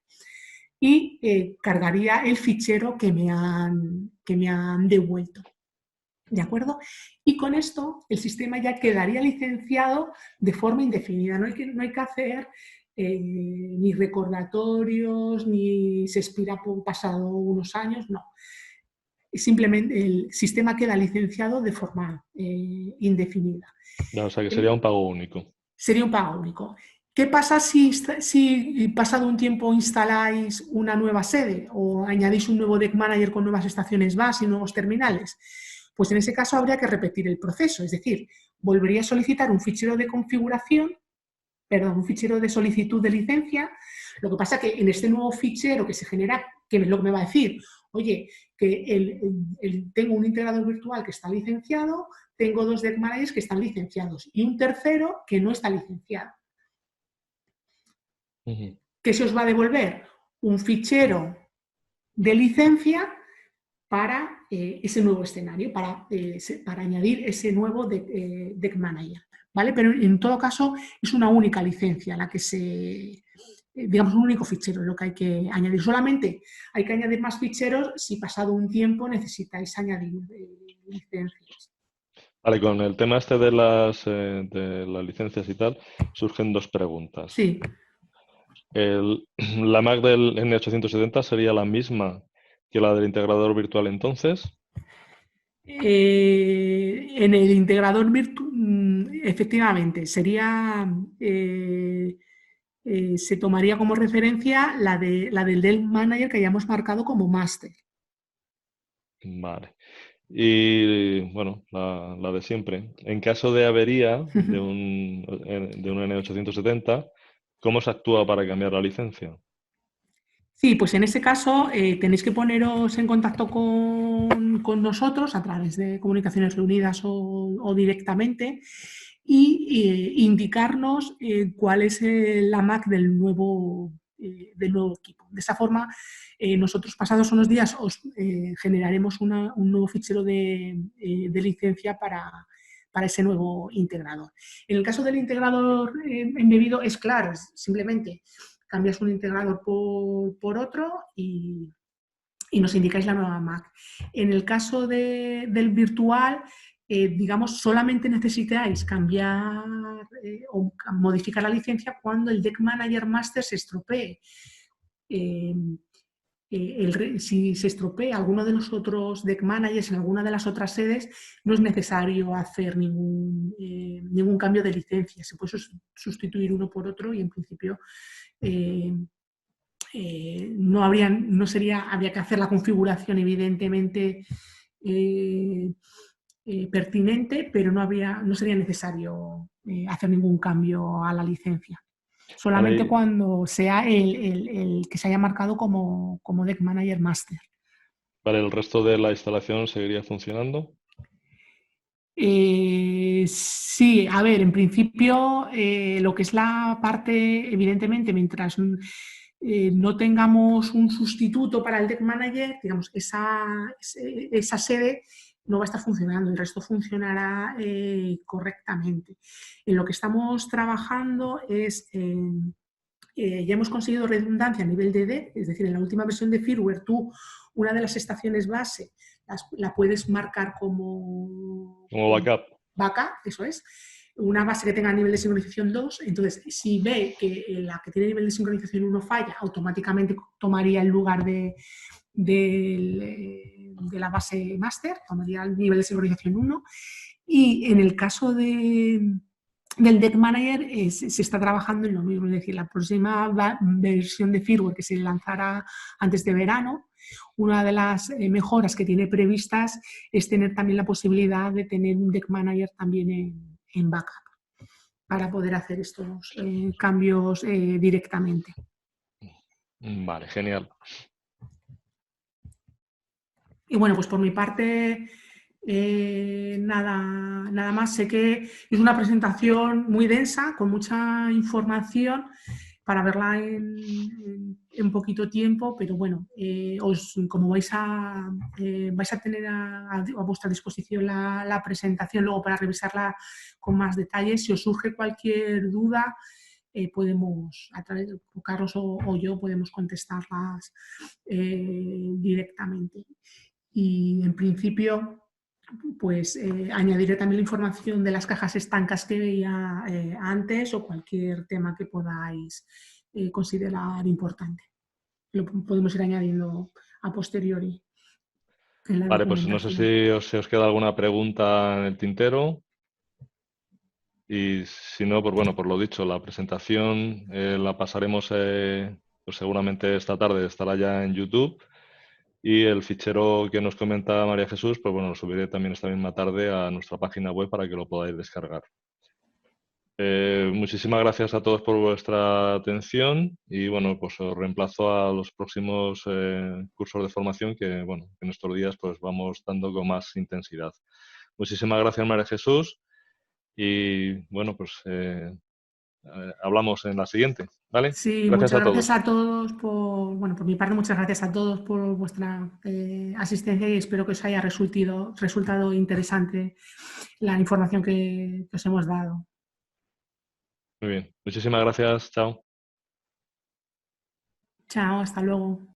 y cargaría el fichero que me han devuelto. ¿De acuerdo? Y con esto el sistema ya quedaría licenciado de forma indefinida. No hay que hacer ni recordatorios, ni se expira pasado unos años, no. Simplemente el sistema queda licenciado de forma indefinida.
No, o sea que sería un pago único.
Sería un pago único. ¿Qué pasa si pasado un tiempo instaláis una nueva sede o añadís un nuevo Deck Manager con nuevas estaciones base y nuevos terminales? Pues en ese caso habría que repetir el proceso, es decir, volvería a solicitar un fichero de configuración, un fichero de solicitud de licencia. Lo que pasa es que en este nuevo fichero que se genera, ¿qué es lo que me va a decir? Oye, que tengo un integrador virtual que está licenciado, tengo 2 Deck Managers que están licenciados y un tercero que no está licenciado. ¿Qué se os va a devolver? Un fichero de licencia para ese nuevo escenario, para añadir ese nuevo Deck Manager, ¿vale? Pero en todo caso es una única licencia la que digamos, un único fichero lo que hay que añadir. Solamente hay que añadir más ficheros si pasado un tiempo necesitáis añadir licencias.
Vale, con el tema este de las licencias y tal, surgen 2 preguntas.
Sí.
¿La Mac del N870 sería la misma que la del integrador virtual entonces?
En el integrador virtual, efectivamente, sería... se tomaría como referencia la del Deck Manager que hayamos marcado como máster.
Vale. Y bueno, la de siempre. En caso de avería de un N870, ¿cómo se actúa para cambiar la licencia?
Sí, pues en ese caso tenéis que poneros en contacto con nosotros a través de Comunicaciones Reunidas o directamente y indicarnos cuál es la Mac del nuevo equipo. De esa forma, nosotros pasados unos días os generaremos un nuevo fichero de licencia para ese nuevo integrador. En el caso del integrador embebido es claro, es simplemente cambias un integrador por otro y nos indicáis la nueva Mac. En el caso del virtual, digamos, solamente necesitáis cambiar o modificar la licencia cuando el Deck Manager Master se estropee. si se estropea alguno de los otros deck managers en alguna de las otras sedes, no es necesario hacer ningún cambio de licencia. Se puede sustituir uno por otro y en principio habría que hacer la configuración evidentemente pertinente, pero no sería necesario hacer ningún cambio a la licencia. Solamente
Vale,
cuando sea el que se haya marcado como Deck Manager Master.
vale, el resto de la instalación seguiría funcionando.
Sí, a ver, en principio lo que es la parte, evidentemente, mientras no tengamos un sustituto para el Deck Manager, digamos, esa sede no va a estar funcionando, el resto funcionará correctamente. En lo que estamos trabajando es, ya hemos conseguido redundancia a nivel de deck, es decir, en la última versión de firmware tú una de las estaciones base la puedes marcar como
Como backup.
backup, eso es, una base que tenga nivel de sincronización 2, entonces si ve que la que tiene nivel de sincronización 1 falla, automáticamente tomaría el lugar de la base master, tomaría el nivel de sincronización 1, y en el caso del Deck Manager se está trabajando en lo mismo, es decir, la próxima versión de firmware que se lanzará antes de verano, una de las mejoras que tiene previstas es tener también la posibilidad de tener un Deck Manager también en backup para poder hacer estos cambios directamente.
Vale, genial.
Y bueno, pues por mi parte, nada más. Sé que es una presentación muy densa, con mucha información para verla en poquito tiempo, pero bueno, como vais a tener a vuestra disposición la presentación luego para revisarla con más detalles, si os surge cualquier duda, podemos, a través de Carlos o yo, podemos contestarlas directamente. Y en principio, pues añadiré también la información de las cajas estancas que veía antes o cualquier tema que podáis considerar importante. Lo podemos ir añadiendo a posteriori en la
Vale, pues no sé
documentación.
si se os queda alguna pregunta en el tintero. Y si no, pues bueno, por lo dicho, la presentación la pasaremos pues seguramente esta tarde, estará ya en YouTube. Y el fichero que nos comenta María Jesús, pues bueno, lo subiré también esta misma tarde a nuestra página web para que lo podáis descargar. Muchísimas gracias a todos por vuestra atención y bueno, pues os reemplazo a los próximos cursos de formación que bueno, en estos días pues vamos dando con más intensidad. Muchísimas gracias, María Jesús, y bueno, pues hablamos en la siguiente, ¿vale?
Sí,
Gracias
muchas
a
gracias
todos.
a todos por mi parte, muchas gracias a todos por vuestra asistencia y espero que os haya resultado interesante la información que os hemos dado.
Muy bien, muchísimas gracias, chao.
Chao, hasta luego.